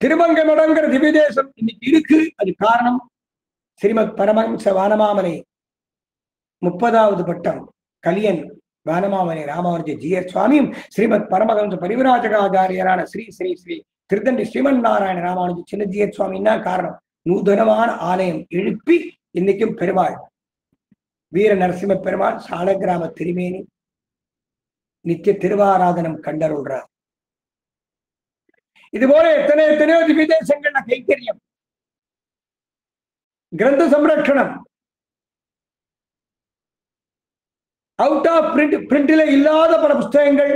திருமங்கமடங்கிற திவ்யதேசம் இன்னைக்கு இருக்கு. அது காரணம் ஸ்ரீமத் பரமஹம்ச வானமாமலை 30வது பட்டம் கலியன் வானமாமலை ராமானுஜ ஜீயர் சுவாமியும் ஸ்ரீமத் பரமஹம்ச பரிவிராஜகாச்சாரியரான ஸ்ரீ ஸ்ரீ ஸ்ரீ திருத்தண்டி ஸ்ரீமன் நாராயண ராமானுஜ சின்னஜீயர் சுவாமின்னா காரணம். நூதனமான ஆலயம் எழுப்பி இன்னைக்கும் பெருமாள் வீர நரசிம்ம பெருமாள் சாலக்கிராம திருமேனி நித்திய திருவாராதனம் கண்டருள்றார். இதுபோல எத்தனையோ விதேசங்கள்ல கைங்கரியம், கிரந்த சம்ரட்சணம், அவுட் ஆஃப் பிரிண்டில இல்லாத பல புஸ்தகங்கள்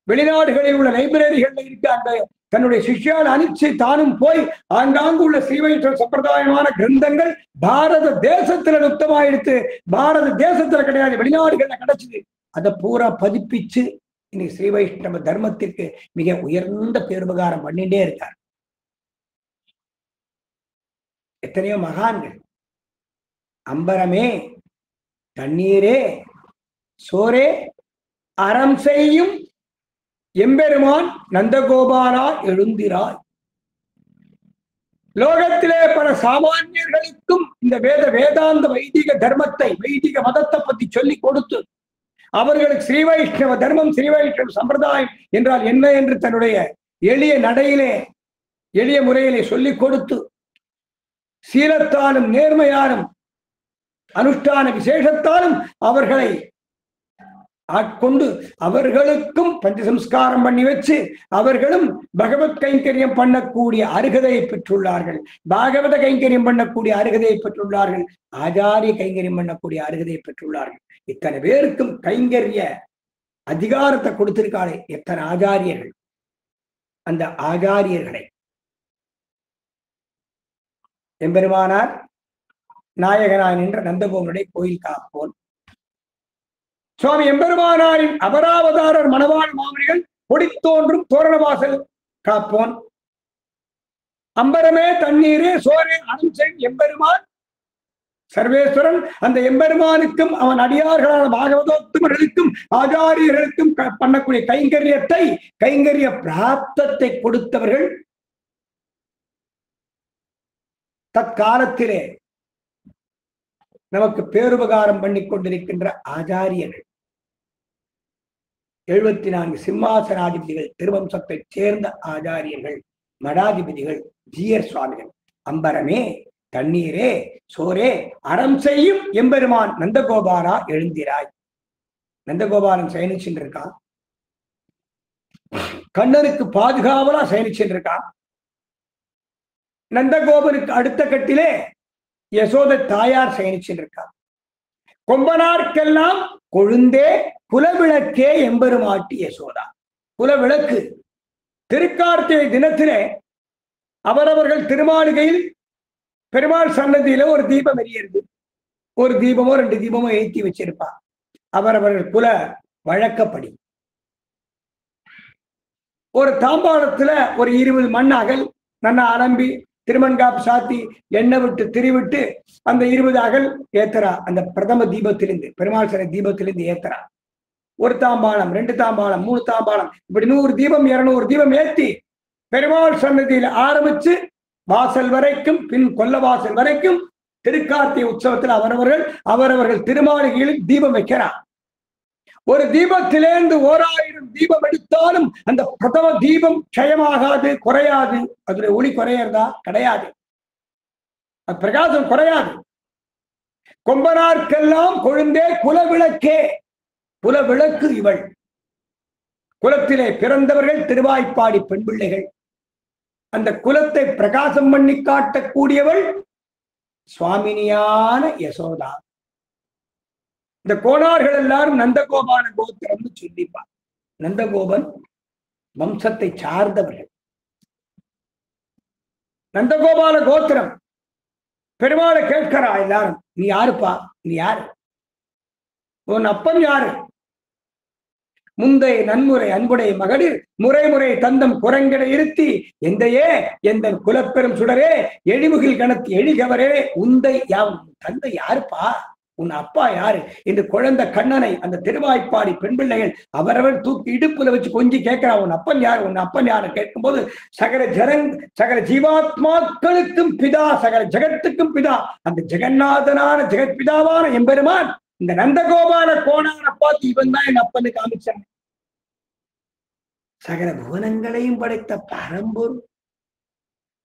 வெளிநாடுகளில் உள்ள லைப்ரரிகள்ல இருக்கு. அந்த தன்னுடைய சிஷ்யால் அனுப்பிச்சு தானும் போய் ஆங்காங்கு உள்ள ஸ்ரீவைஷ்ணவ சம்பிரதாயமான கிரந்தங்கள் பாரத தேசத்துல நுத்தமாயிடுத்து. பாரத தேசத்துல கிடையாது, வெளிநாடுகள்ல கிடைச்சது. அதை பூரா பதிப்பிச்சு இன்னைக்கு ஸ்ரீவைஷ்ணவ தர்மத்திற்கு மிக உயர்ந்த பேருபகாரம் பண்ணிட்டே இருக்கார். எத்தனையோ மகான்கள் அம்பரமே தண்ணீரே சோரே அறம் செய்யும் எம்பெருமான் நந்தகோபாலா எழுந்திராய். லோகத்திலே பல சாமானியர்களுக்கும் இந்த வேதாந்த வைதிக தர்மத்தை, வைதிக மதத்தை பத்தி சொல்லி கொடுத்து அவர்களுக்கு ஸ்ரீ வைஷ்ணவ தர்மம், ஸ்ரீ வைஷ்ணவ சம்பிரதாயம் என்றால் என்ன என்று தன்னுடைய எளிய நடையிலே, எளிய முறையிலே சொல்லிக் கொடுத்து சீலத்தாலும் நேர்மையாலும் அனுஷ்டான விசேஷத்தாலும் அவர்களை ஆட்கொண்டு அவர்களுக்கும் பஞ்சசம்ஸ்காரம் பண்ணி வச்சு அவர்களும் பகவத் கைங்கரியம் பண்ணக்கூடிய அருகதையை பெற்றுள்ளார்கள். பாகவத கைங்கரியம் பண்ணக்கூடிய அருகதையை பெற்றுள்ளார்கள். ஆச்சாரிய கைங்கரியம் பண்ணக்கூடிய அருகதையை பெற்றுள்ளார்கள். இத்தனை பேருக்கும் கைங்கரிய அதிகாரத்தை கொடுத்திருக்காளே எத்தனை ஆச்சாரியர்கள். அந்த ஆச்சாரியர்களை எம்பெருமானார் நாயகனாய் நின்ற நந்தகோபனுடைய கோயில் காப்போன். சுவாமி எம்பெருமானாரின் அபராவதாரர் மணவாழ் மாமனிகள் கொடித்தோன்றும் தோரணவாசல் காப்போன். அம்பரமே தண்ணீரே சோரே அனுசை எம்பெருமான் சர்வேஸ்வரன். அந்த எம்பெருமானுக்கும் அவன் அடியார்களான பாகவதோத்தமர்களுக்கும் ஆச்சாரியர்களுக்கும் பண்ணக்கூடிய கைங்கரியத்தை, கைங்கரிய பிராப்தத்தை கொடுத்தவர்கள் தற்காலத்திலே நமக்கு பேருபகாரம் பண்ணி கொண்டிருக்கின்ற ஆச்சாரியர்கள். 74 சிம்மாசனாதிபதிகள், திருவம்சத்தை சேர்ந்த ஆச்சாரியர்கள், மடாதிபதிகள், ஜீயர் சுவாமிகள். அம்பரமே தண்ணீரே சோரே அறம் செய்யும் எம்பெருமான் நந்தகோபாலா எழுந்திராய். நந்தகோபாலன் சயனிச்சுட்டு இருக்கான். கண்ணனுக்கு பாதுகாவலா சயனிச்சுட்டு இருக்கான். நந்தகோபனுக்கு அடுத்த கட்டிலே யசோத தாயார் சயனிச்சுட்டு இருக்கார். கொம்பனார்க்கெல்லாம் கொழுந்தே குலவிளக்கே எம்பெருமாட்டி யசோதா. குலவிளக்கு திருக்கார்த்திகை தினத்திலே அவரவர்கள் திருமாளிகையில் பெருமாள் சன்னதியில ஒரு தீபம் எரியிறது. ஒரு தீபமோ 2 தீபமோ ஏற்றி வச்சிருப்பா. அவரவர்கள் குல வழக்கப்படி ஒரு தாம்பாளத்துல ஒரு 20 மண் அகல் நல்லா அலம்பி திருமண்காப்பு சாத்தி எண்ணெய் விட்டு திரிவிட்டு அந்த 20 அகல் ஏத்தரா. அந்த பிரதம தீபத்திலிருந்து, பெருமாள் சிலை தீபத்திலிருந்து ஏத்தரா. ஒரு தாம்பாளம், 2 தாம்பாளம், 3 தாம்பாளம், இப்படி 100 தீபம் 200 தீபம் ஏத்தி பெருமாள் சன்னதியில ஆரம்பிச்சு வாசல் வரைக்கும், பின் கொல்ல வாசல் வரைக்கும் திருக்கார்த்திகை உற்சவத்தில் அவரவர்கள் திருமாளிகையில் தீபம் வைக்கிறார். ஒரு தீபத்திலேந்து 1000 தீபம் எடுத்தாலும் அந்த பிரதம தீபம் க்ஷயமாகாது, குறையாது. அதோட ஒளி குறையறதா? கிடையாது. அது பிரகாசம் குறையாது. கொம்பனார்க்கெல்லாம் கொழுந்தே குலவிளக்கே. குலவிளக்கு இவள். குலத்திலே பிறந்தவர்கள் திருவாய்ப்பாடி பெண் பிள்ளைகள். அந்த குலத்தை பிரகாசம் பண்ணி காட்டக்கூடியவள் சுவாமினியான யசோதா. இந்த கோணார்கள் எல்லாரும் நந்தகோபால கோத்திரம்னு சொல்லிப்பார். நந்தகோபன் வம்சத்தை சார்ந்தவர்கள். நந்தகோபால கோத்திரம். பெருமாளை கேட்கிறா எல்லாரும், நீ யாருப்பா? நீ யாரு? உன் அப்பன் யாரு? முந்தை நன்முறை அன்புடைய மகளிர் முறை தந்தம் குரங்கிட இருத்தி எந்தையே எந்த குலப்பெரும் சுடரே எழிமுகில் கணத்து எழிகவரே உந்தை தந்தை யாருப்பா? உன் அப்பா யாரு என்று குழந்தை கண்ணனை அந்த திருவாய்ப்பாடி பெண் பிள்ளைகள் அவரவர் தூக்கி இடுப்புல வச்சு கொஞ்சி கேட்கிறா, உன் அப்பன் யாரு? உன் அப்பன் யாரு கேட்கும் போது சகல ஜீவாத்மாக்களுக்கும் பிதா, சகல ஜெகத்துக்கும் பிதா, அந்த ஜெகநாதனான ஜெகத்பிதாவான எம்பெருமான் இந்த நந்தகோபால கோணான பார்த்து இவன் தான் என் அப்பன்னு காமிச்சான். சகல புவனங்களையும் படைத்த பரம்பொருள்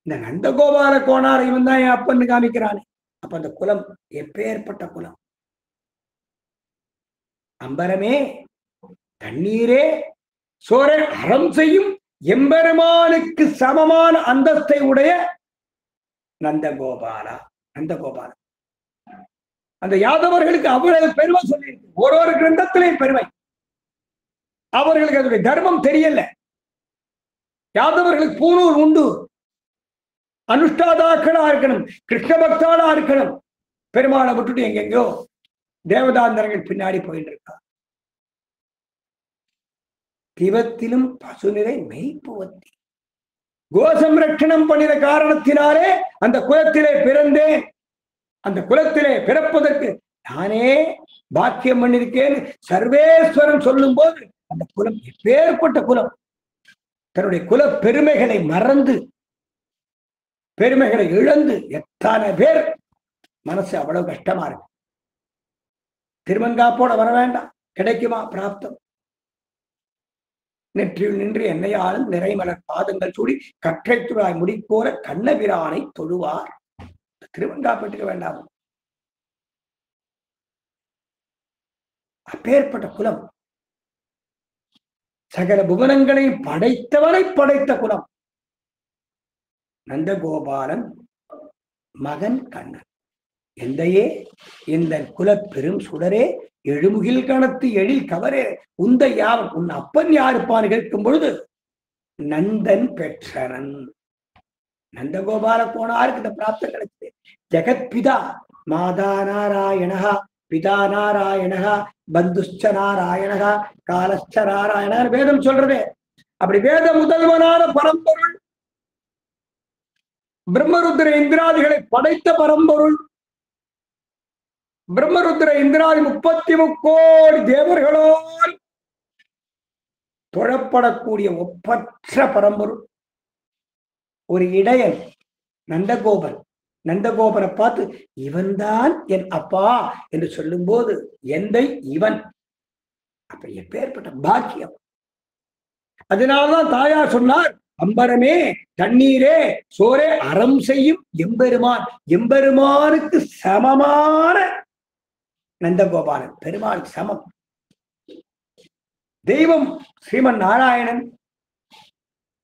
இந்த நந்தகோபால கோணார இவன் தான் என் அப்பன்னு காமிக்கிறானே. அப்ப அந்த குலம் எப்பேற்பட்ட குலம்! அம்பரமே தண்ணீரே சோரே அறம் செய்யும் எம்பெருமானுக்கு சமமான அந்தஸ்தை உடைய நந்தகோபாலா. நந்தகோபாலா அந்த யாதவர்களுக்கு அவ்வளவு பெருமை சொல்லியிருக்கு. ஒரு கிரந்தத்திலேயும் பெருமை. அவர்களுக்கு அதனுடைய தர்மம் தெரியல. யாதவர்களுக்கு பூணூல் உண்டு. அனுஷ்டாதாக்களா இருக்கணும், கிருஷ்ண பக்தாளா இருக்கணும். பெருமாளை விட்டுட்டு எங்கெங்கோ தேவதாந்தரங்கள் பின்னாடி போயிட்டு இருக்கா. திவத்திலும் பசுநிறை மெய்ப்புவத்தி கோசம்ரட்சணம் பண்ணின காரணத்தினாலே அந்த குலத்திலே பிறந்தேன். அந்த குலத்திலே பிறப்பதற்கு நானே பாக்கியம் பண்ணிருக்கேன் சர்வேஸ்வரன் சொல்லும் போது அந்த குலம் எப்பேற்பட்ட குலம்! தன்னுடைய குல பெருமைகளை மறந்து பெருமைகளை இழந்து எத்தனை பேர் மனசு அவ்வளவு கஷ்டமா இருக்கு. திருமங்காப்போட வர வேண்டாம், கிடைக்குமா பிராப்தம்? நெற்றியில் நின்று என்னையாலும் நிறைமலர் பாதங்கள் சூடி கற்றை துழாய் முடிக்கோர கண்ணபிரானை தொழுவார். திருவங்கா பெற்றுக்க வேண்டாம். அப்பேற்பட்ட குலம், சகல புவனங்களை படைத்தவனை படைத்த குலம். நந்தகோபாலன் மகன் கண்ணன். எந்தையே இந்த குல பெரும் சுடரே, எழுமுகில் கணத்து எழில் கவரே, உந்த யாவன் உன் அப்பன் யாருப்பான்னு கேட்கும் பொழுது நந்தன் பெற்றனன். நந்தகோபால போனாருக்கு இந்த பிராப்தம் கிடைச்சது. ஜெகத் பிதா மாதா நாராயணா, பிதா நாராயணா, பந்துஷ்ச நாராயணா, காலஸ்ச நாராயணா வேதம் சொல்றதே. அப்படி வேத முதல்வனான பரம்பொருள், பிரம்மருத்ர இந்திராதிகளை படைத்த பரம்பொருள், பிரம்மருத்ர இந்திராதி 33 கோடி தேவர்களால் தொழப்படக்கூடிய ஒப்பற்ற பரம்பொருள். ஒரு இடையன் நந்தகோபன், நந்தகோபனை பார்த்து இவன்தான் என் அப்பா என்று சொல்லும் போது எந்தை இவன். அப்ப எப்பேற்பட்ட பாக்கியம். அதனால்தான் தாயார் சொன்னார், அம்பரமே தண்ணீரே சோரே அறம் செய்யும் எம்பெருமான். எம்பெருமானுக்கு சமமான நந்தகோபாலன், பெருமாள் சமம். தெய்வம் ஸ்ரீமன் நாராயணன்.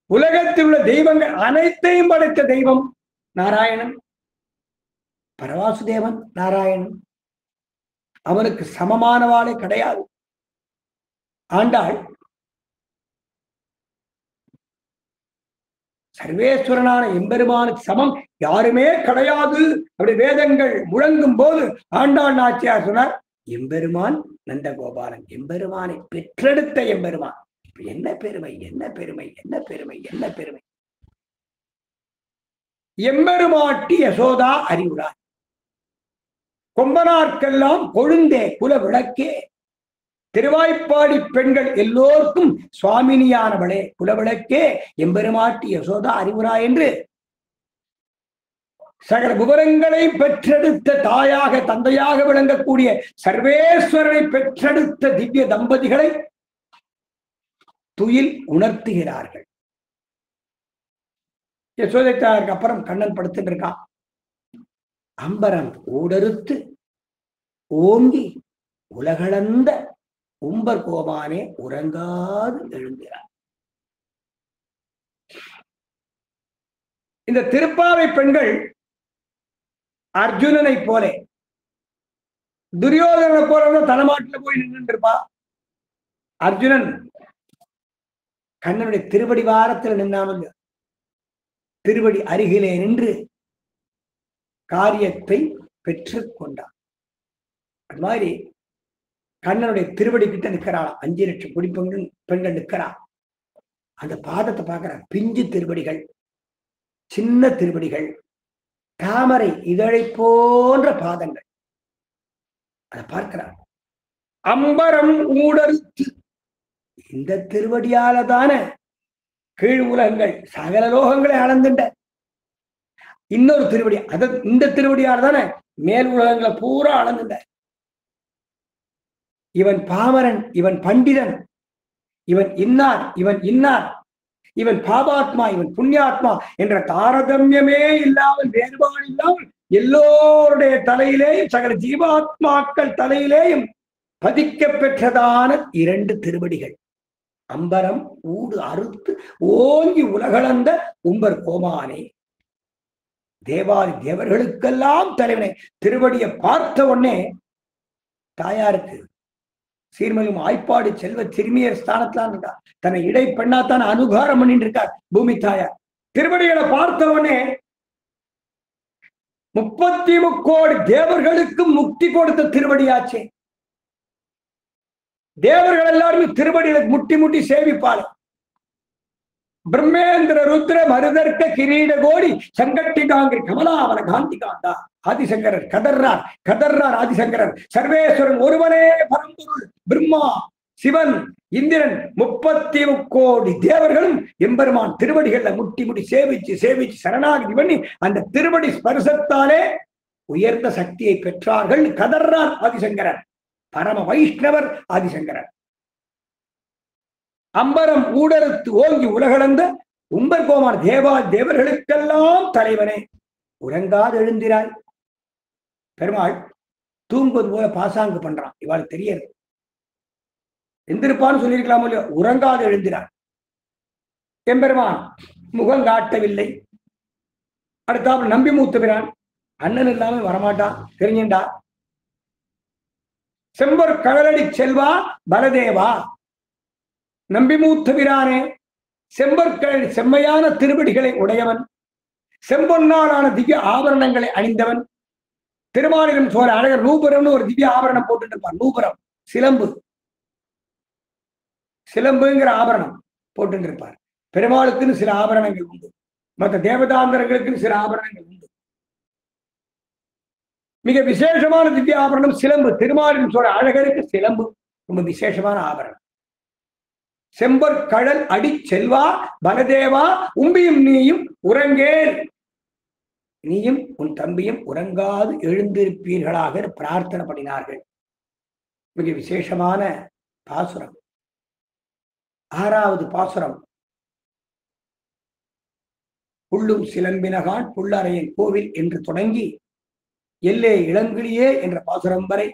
உலகத்தில் உள்ள தெய்வங்கள் அனைத்தையும் படைத்த தெய்வம் நாராயணன். பரவாசுதேவன் நாராயணன். அவனுக்கு சமமானவாளே கிடையாது. ஆண்டாள் சர்வேஸ்வரனான எம்பெருமானுக்கு சமம் யாருமே கிடையாது அப்படி வேதங்கள் முழங்கும் போது ஆண்டாள் நாச்சியார் சொன்னார், எம்பெருமான் நந்தகோபாலன், எம்பெருமானை பெற்றெடுத்த எம்பெருமான். என்ன பெருமை, என்ன பெருமை, என்ன பெருமை, என்ன பெருமை. எம்பெருமாட்டி யசோதா அறிவுராய், கொம்பனார்க்கெல்லாம் கொழுந்தே குல விளக்கே, திருவாய்ப்பாடி பெண்கள் எல்லோருக்கும் சுவாமினியானவளே குலவிளக்கே, எம்பெருமாட்டி யசோதா அறிவுராய் என்று சகல விவரங்களை பெற்றெடுத்த தாயாக தந்தையாக விளங்கக்கூடிய சர்வேஸ்வரனை பெற்றெடுத்த திவ்ய தம்பதிகளை துயில் உணர்த்துகிறார்கள். யசோதைத்தாருக்கு அப்புறம் கண்ணன் படுத்துட்டு இருக்கான். அம்பரம் ஊடறுத்து ஓங்கி உலகளந்த உம்பர் கோமானே உறங்காது எழுந்தார். இந்த திருப்பாவை பெண்கள் அர்ஜுனனை போல துரியோதனை போல தலைமாட்டில் போய் நின்று இருப்பா. அர்ஜுனன் கண்ணனுடைய திருவடி வாரத்தில் நின்னாமல் திருவடி அருகிலே நின்று காரியத்தை பெற்றுக் கொண்டான். அது மாதிரி கண்ணனுடைய திருவடி கிட்ட நிற்கிறாள். 5 லட்சம் குடி பெண்கள் நிற்கிறான். அந்த பாதத்தை பார்க்கிறான். பிஞ்சு திருவடிகள், சின்ன திருவடிகள், தாமரை இதழை போன்ற பாதங்கள். அதை பார்க்கிறான். அம்பரம் ஊடறுத்து, இந்த திருவடியால தான கீழ் உலகங்கள் சகல லோகங்களை அளந்துட்ட. இன்னொரு திருவடி, இந்த திருவடியால தானே மேல் உலகங்களை பூரா அளந்துட்ட. இவன் பாமரன், இவன் பண்டிதன், இவன் இன்னார், இவன் இன்னார், இவன் பாபாத்மா, இவன் புண்ணியாத்மா என்ற தாரதமியமே இல்லாமல், வேறுபாடு இல்லாமல் எல்லோருடைய தலையிலேயும் சகல ஜீவாத்மாக்கள் தலையிலேயும் பதிக்க பெற்றதான 2 திருவடிகள். அம்பரம் ஊடு அறுத்து ஓங்கி உலகளந்த உம்பர் கோமானே, தேவாதி தேவர்களுக்கெல்லாம் தலைவனை. திருவடியை பார்த்த உடனே தாயாருக்கு சீர்மையும் ஆய்ப்பாடி செல்வ சிறுமியர் ஸ்தானத்தான் இருக்கா. தன்னை இடை பெண்ணாத்தான் அனுகாரம் பண்ணிட்டு இருக்கார் பூமி தாயார். திருவடிகளை பார்த்த உடனே 33 கோடி தேவர்களுக்கு முக்தி கொடுத்த திருவடியாச்சே. தேவர்கள் எல்லாருமே திருவடிகளை முட்டி முட்டி சேவிப்பாள். பிரம்மேந்திர ருத்ர மருதர்க்க கிரீட கோடி சங்கட்டி காங்கிரி கமலாவன காந்தி காந்தா. ஆதிசங்கரர் கதர்றார், கதர்றார் ஆதிசங்கரர். சர்வேஸ்வரன் ஒருவனே பரம்பொருள். பிரம்மா சிவன், இந்திரன், 30 கோடி தேவர்களும் எம்பெருமான் திருவடிகள்ல முட்டி முட்டி சேவிச்சு சேவிச்சு சரணாகதி பண்ணி அந்த திருவடி ஸ்பர்சத்தாலே உயர்ந்த சக்தியை பெற்றார்கள். கதர்றார் ஆதிசங்கரர், பரம வைஷ்ணவர் ஆதிசங்கரர். அம்பரம் ஊடறுத்து ஓங்கி உலகளந்த உம்பர் கோமார் தேவா தேவர்களுக்கெல்லாம் தலைவனே உறங்காது எழுந்திராய். பெருமாள் தூங்குவது போல பாசாங்கு பண்றான், இவாள் தெரியாது. எந்திருப்பான்னு சொல்லியிருக்கலாமோ இல்லையோ, உறங்காது எழுந்திரான். எம்பெருமான் முகம் காட்டவில்லை. அடுத்தாப்புல நம்பி மூத்துகிறான், அண்ணன் இல்லாம வரமாட்டான் தெரிஞ்சுண்டா. செம்பர் கழலடி செல்வா பலதேவா, நம்பி மூத்தபிரானே, செம்பற்கழல் செம்மையான திருவடிகளை உடையவன், செம்பொன்னாலான திவ்ய ஆபரணங்களை அணிந்தவன், திருமாலிடம் சோழ அழகர் நூபுரம்னு ஒரு திவ்ய ஆபரணம் போட்டுட்டு இருப்பார். நூபுரம் சிலம்பு, சிலம்புங்கிற ஆபரணம் போட்டு இருப்பார். பெருமாளுக்குன்னு சில ஆபரணங்கள் உண்டு, மற்ற தேவதாந்தரங்களுக்குன்னு சில ஆபரணங்கள் உண்டு. மிக விசேஷமான திவ்ய ஆபரணம் சிலம்பு. திருமாலிடம் சோழ அழகருக்கு சிலம்பு ரொம்ப விசேஷமான ஆபரணம். செம்பர் கழல் அடி செல்வா பலதேவா உம்பியும் நீயும் உறங்கேல், நீயும் உன் தம்பியும் உறங்காது எழுந்திருப்பீர்களாக பிரார்த்தனை பண்ணினார்கள். மிக விசேஷமான பாசுரம். 6வது பாசுரம். புள்ளும் சிலம்பினகான் புள்ளரையன் கோவில் என்று தொடங்கி எல்லே இளங்கிளியே என்ற பாசுரம் வரை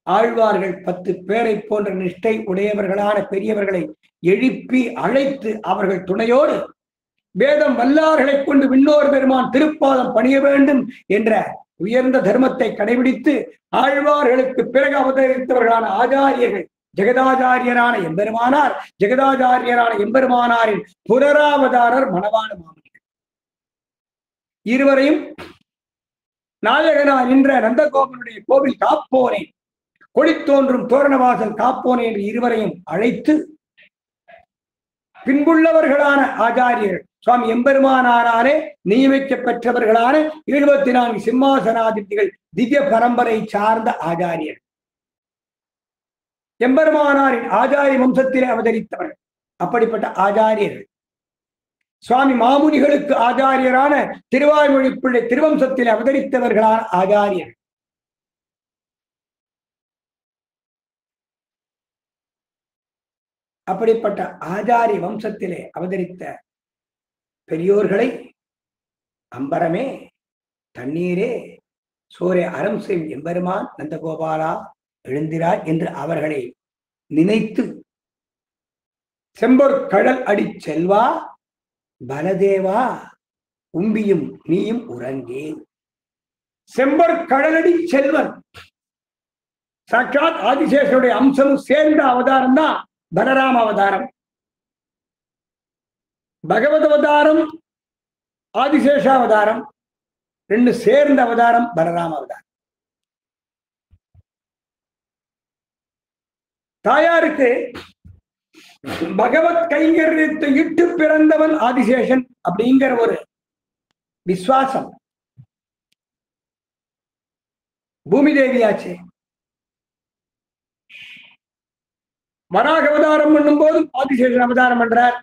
ஆழ்வார்கள் 10 பேரை போன்ற நிஷ்டை உடையவர்களான பெரியவர்களை எழுப்பி அழைத்து அவர்கள் துணையோடு வேதம் வல்லார்களை கொண்டு விண்ணோர் பெருமான் திருப்பாதம் பணிய வேண்டும் என்ற உயர்ந்த தர்மத்தை கடைபிடித்து ஆழ்வார்களுக்கு பிறகு அவதரித்தவர்களான ஆச்சாரியர்கள் ஜெகதாச்சாரியரான எம்பெருமானார், ஜெகதாச்சாரியரான எம்பெருமானாரின் புனராவதாரர் மணவாள மாமனிகள் இருவரையும் நாயகனார் நின்ற நந்தகோபனுடைய கோவில் காப்போனே, கொடித்தோன்றும் தோரணவாசல் காப்போனே என்று இருவரையும் அழைத்து பின்புள்ளவர்களான ஆச்சாரியர்கள் சுவாமி எம்பெருமானாரே நியமிக்க பெற்றவர்களான 74 சிம்மாசனாதிபதிகள் திவ்ய பரம்பரை சார்ந்த ஆச்சாரியர், எம்பெருமானாரின் ஆச்சாரிய வம்சத்திலே அவதரித்தவர்கள். அப்படிப்பட்ட ஆச்சாரியர்கள் சுவாமி மாமுனிகளுக்கு ஆச்சாரியரான திருவாய்மொழி பிள்ளை திருவம்சத்தில் அவதரித்தவர்களான ஆச்சாரியர்கள். அப்படிப்பட்ட ஆச்சாரிய வம்சத்திலே அவதரித்த பெரியோர்களை அம்பரமே, தண்ணீரே, சோரே அறம் செய்யும் எம்பெருமான் நந்தகோபாலா எழுந்திராய் என்று அவர்களை நினைத்து செம்பொற் கடல் அடி செல்வா பலதேவா உம்பியும் நீயும் உறங்கே. செம்பொற் கடலடி செல்வன் சாட்சாத் ஆதிசேஷனுடைய அம்சமும் சேர்ந்த அவதாரம் தான் பலராம அவதாரம். பகவத் அவதாரம், ஆதிசேஷ அவதாரம், 2 சேர்ந்த அவதாரம் பலராம அவதாரம். தாயாருக்கு பகவத் கைங்கரியத்தை இட்டு பிறந்தவன் ஆதிசேஷன் அப்படிங்கிற ஒரு விசுவாசம். பூமி தேவியாச்சே, வராக அவதாரம் பண்ணும் போதும் ஆதிசேஷன் அவதாரம் பண்றார்.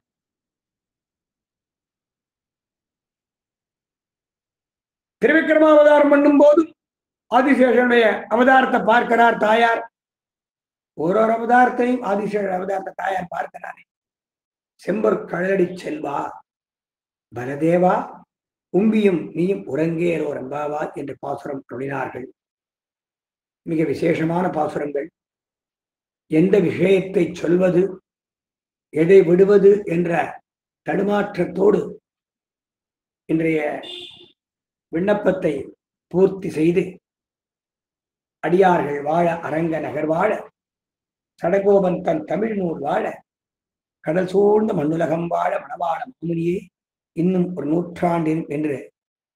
திருவிக்கிரம அவதாரம் பண்ணும் போதும் ஆதிசேஷனுடைய அவதாரத்தை பார்க்கிறார் தாயார். ஒரு அவதாரத்தையும் ஆதிசேஷ அவதாரத்தை தாயார் பார்க்கிறாரே. செம்பொற் கடலடி செல்வா பலதேவா உம்பியும் நீயும் உறங்கேரோ ரம்பாவா என்று பாசுரம் சொல்லினார்கள். மிக விசேஷமான பாசுரங்கள். எந்த விஷயத்தை சொல்வது, எதை விடுவது என்ற தடுமாற்றத்தோடு இன்றைய விண்ணப்பத்தை பூர்த்தி செய்து அடியார்கள் வாழ, அரங்க நகர் வாழ, சடகோபன் தன் தமிழ் நூல் வாழ, கடல் சூழ்ந்த மண்ணுலகம் வாழ மணவாள மாமுனியே இன்னும் ஒரு நூற்றாண்டில் என்று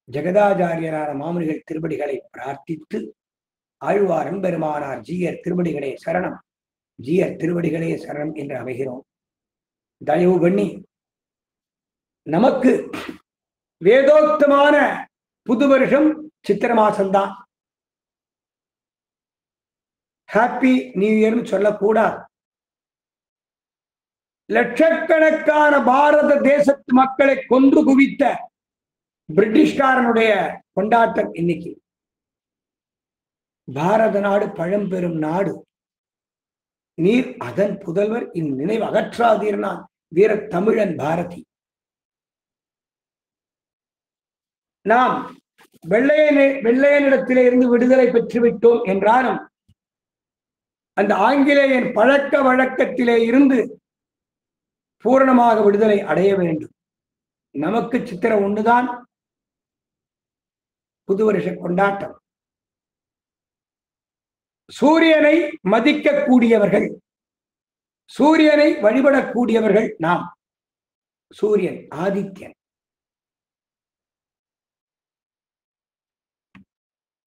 ஜெகதாச்சாரியரான மாமுனிகள் திருவடிகளை பிரார்த்தித்து ஆழ்வார் எம்பெருமானார் ஜீயர் திருவடிகளே சரணம், ஜீயர் திருவடிகளே சரணம் என்று அமைகிறோம். தயவு பண்ணி நமக்கு வேதோக்தமான புது வருஷம் சித்திரை மாசம்தான். ஹாப்பி நியூ இயர்னு சொல்லக்கூடாது. லட்சக்கணக்கான பாரத தேசத்து மக்களை கொன்று குவித்த பிரிட்டிஷ்காரனுடைய கொண்டாட்டம் இன்னைக்கு. பாரத நாடு பழம்பெரும் நாடு, நீர் அதன் புதல்வர் இந்நினைவு அகற்றாதீர்னான் வீர தமிழன் பாரதி. நாம் வெள்ளையனிடத்திலே இருந்து விடுதலை பெற்றுவிட்டோம் என்றாலும் அந்த ஆங்கிலேயன் பழக்க வழக்கத்திலே இருந்து பூரணமாக விடுதலை அடைய வேண்டும். நமக்கு சித்திரை ஒண்ணுதான் புது வருஷ கொண்டாட்டம். சூரியனை மதிக்கக்கூடியவர்கள், சூரியனை வழிபடக்கூடியவர்கள் நாம். சூரியன் ஆதித்யன்.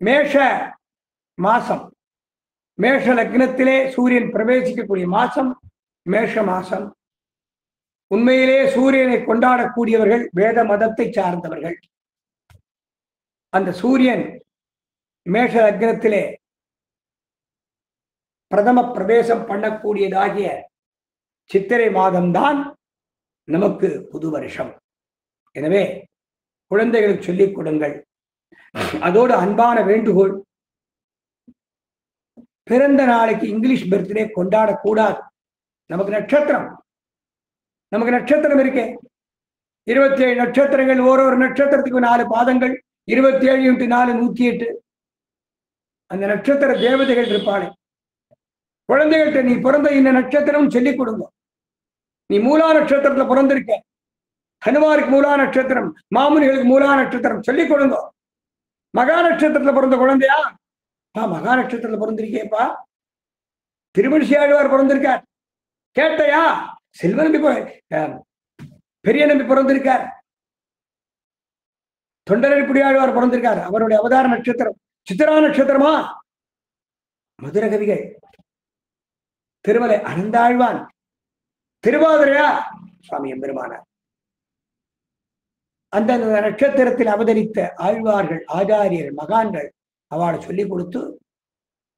மேஷ மாசம், மேஷ லக்னத்திலே சூரியன் பிரவேசிக்கக்கூடிய மாசம் மேஷ மாசம். உண்மையிலே சூரியனை கொண்டாடக்கூடியவர்கள் வேத மதத்தை சார்ந்தவர்கள். அந்த சூரியன் மேஷ லக்னத்திலே பிரதம பிரவேசம் பண்ணக்கூடியதாகிய சித்திரை மாதம்தான் நமக்கு புது வருஷம். எனவே குழந்தைகளுக்கு சொல்லிக் கொடுங்கள். அதோடு அன்பான வேண்டுகோள், பிறந்த நாளைக்கு இங்கிலீஷ் பர்த்டே கொண்டாடக்கூடாது. நமக்கு நட்சத்திரம் இருக்கே, 27 நட்சத்திரங்கள், ஒரு நட்சத்திரத்துக்கு 4 பாதங்கள், 27 × 4 108. அந்த நட்சத்திர தேவதைகள் இருப்பாளே, குழந்தைகள்கிட்ட நீ பிறந்த இந்த நட்சத்திரம் சொல்லிக் கொடுங்க. நீ மூலா நட்சத்திரத்துல பிறந்திருக்க, ஹனுமாருக்கு மூலா நட்சத்திரம், மாமுனிகளுக்கு மூலா நட்சத்திரம் சொல்லிக் கொடுங்க. மகா நட்சத்திரத்துல பிறந்த குழந்தையா? மகா நட்சத்திரத்துல பிறந்திருக்கேப்பா. திருமணிசி ஆழ்வார் பிறந்திருக்கார், கேட்டையா? செல்வ நம்பி பெரிய நம்பி பிறந்திருக்கார். தொண்டரடிப்புடி ஆழ்வார் பிறந்திருக்கார், அவருடைய அவதார நட்சத்திரம் சித்திரா நட்சத்திரமா? மதுர கவிகள் திருமலை அனந்தாழ்வான், திருவாதிரையா சுவாமி எம்பெருமானார். அந்த நட்சத்திரத்தில் அவதரித்த ஆழ்வார்கள், ஆச்சாரியர்கள், மகான்கள் அவளை சொல்லிக் கொடுத்து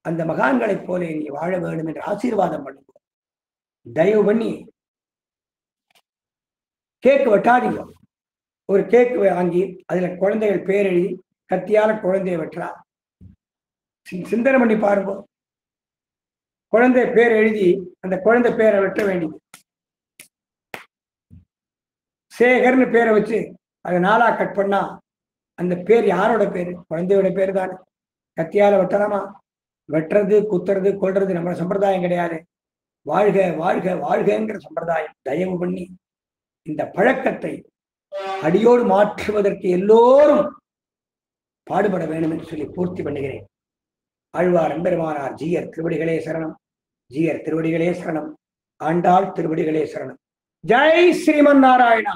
அந்த மகான்களைப் போல நீ வாழ வேண்டும் என்று ஆசீர்வாதம் பண்ணுங்க. தயவு பண்ணி கேக்கு வெட்டாதீங்க. ஒரு கேக்கு வாங்கி அதுல குழந்தைகள் பேர் எழுதி கத்தியால குழந்தைய வெட்டுறா. சிந்தனை பண்ணி பாருங்க. குழந்தை பேர் எழுதி அந்த குழந்தை பேரை வெட்ட வேண்டியது. சேகர்னு பேரை வச்சு அதை 4ஆ கட் பண்ணா அந்த பேர் யாரோட பேரு? குழந்தையோட பேரு தானே. கத்தியால வெட்டலாமா? வெட்டுறது, குத்துறது, கொள்றது நம்ம சம்பிரதாயம் கிடையாது. வாழ்க வாழ்க வாழ்கங்கிற சம்பிரதாயம். தயவு பண்ணி இந்த பழக்கத்தை அடியோடு மாற்றுவதற்கு எல்லோரும் பாடுபட வேண்டும் என்று சொல்லி பூர்த்தி பண்ணுகிறேன். ஆழ்வார் எம்பெருமானார் ஜீயர் திருவடிகளே சரணம், ஜீயர் திருவடிகளே சரணம், ஆண்டாள் திருவடிகளே சரணம். ஜெய் ஸ்ரீமன் நாராயணா.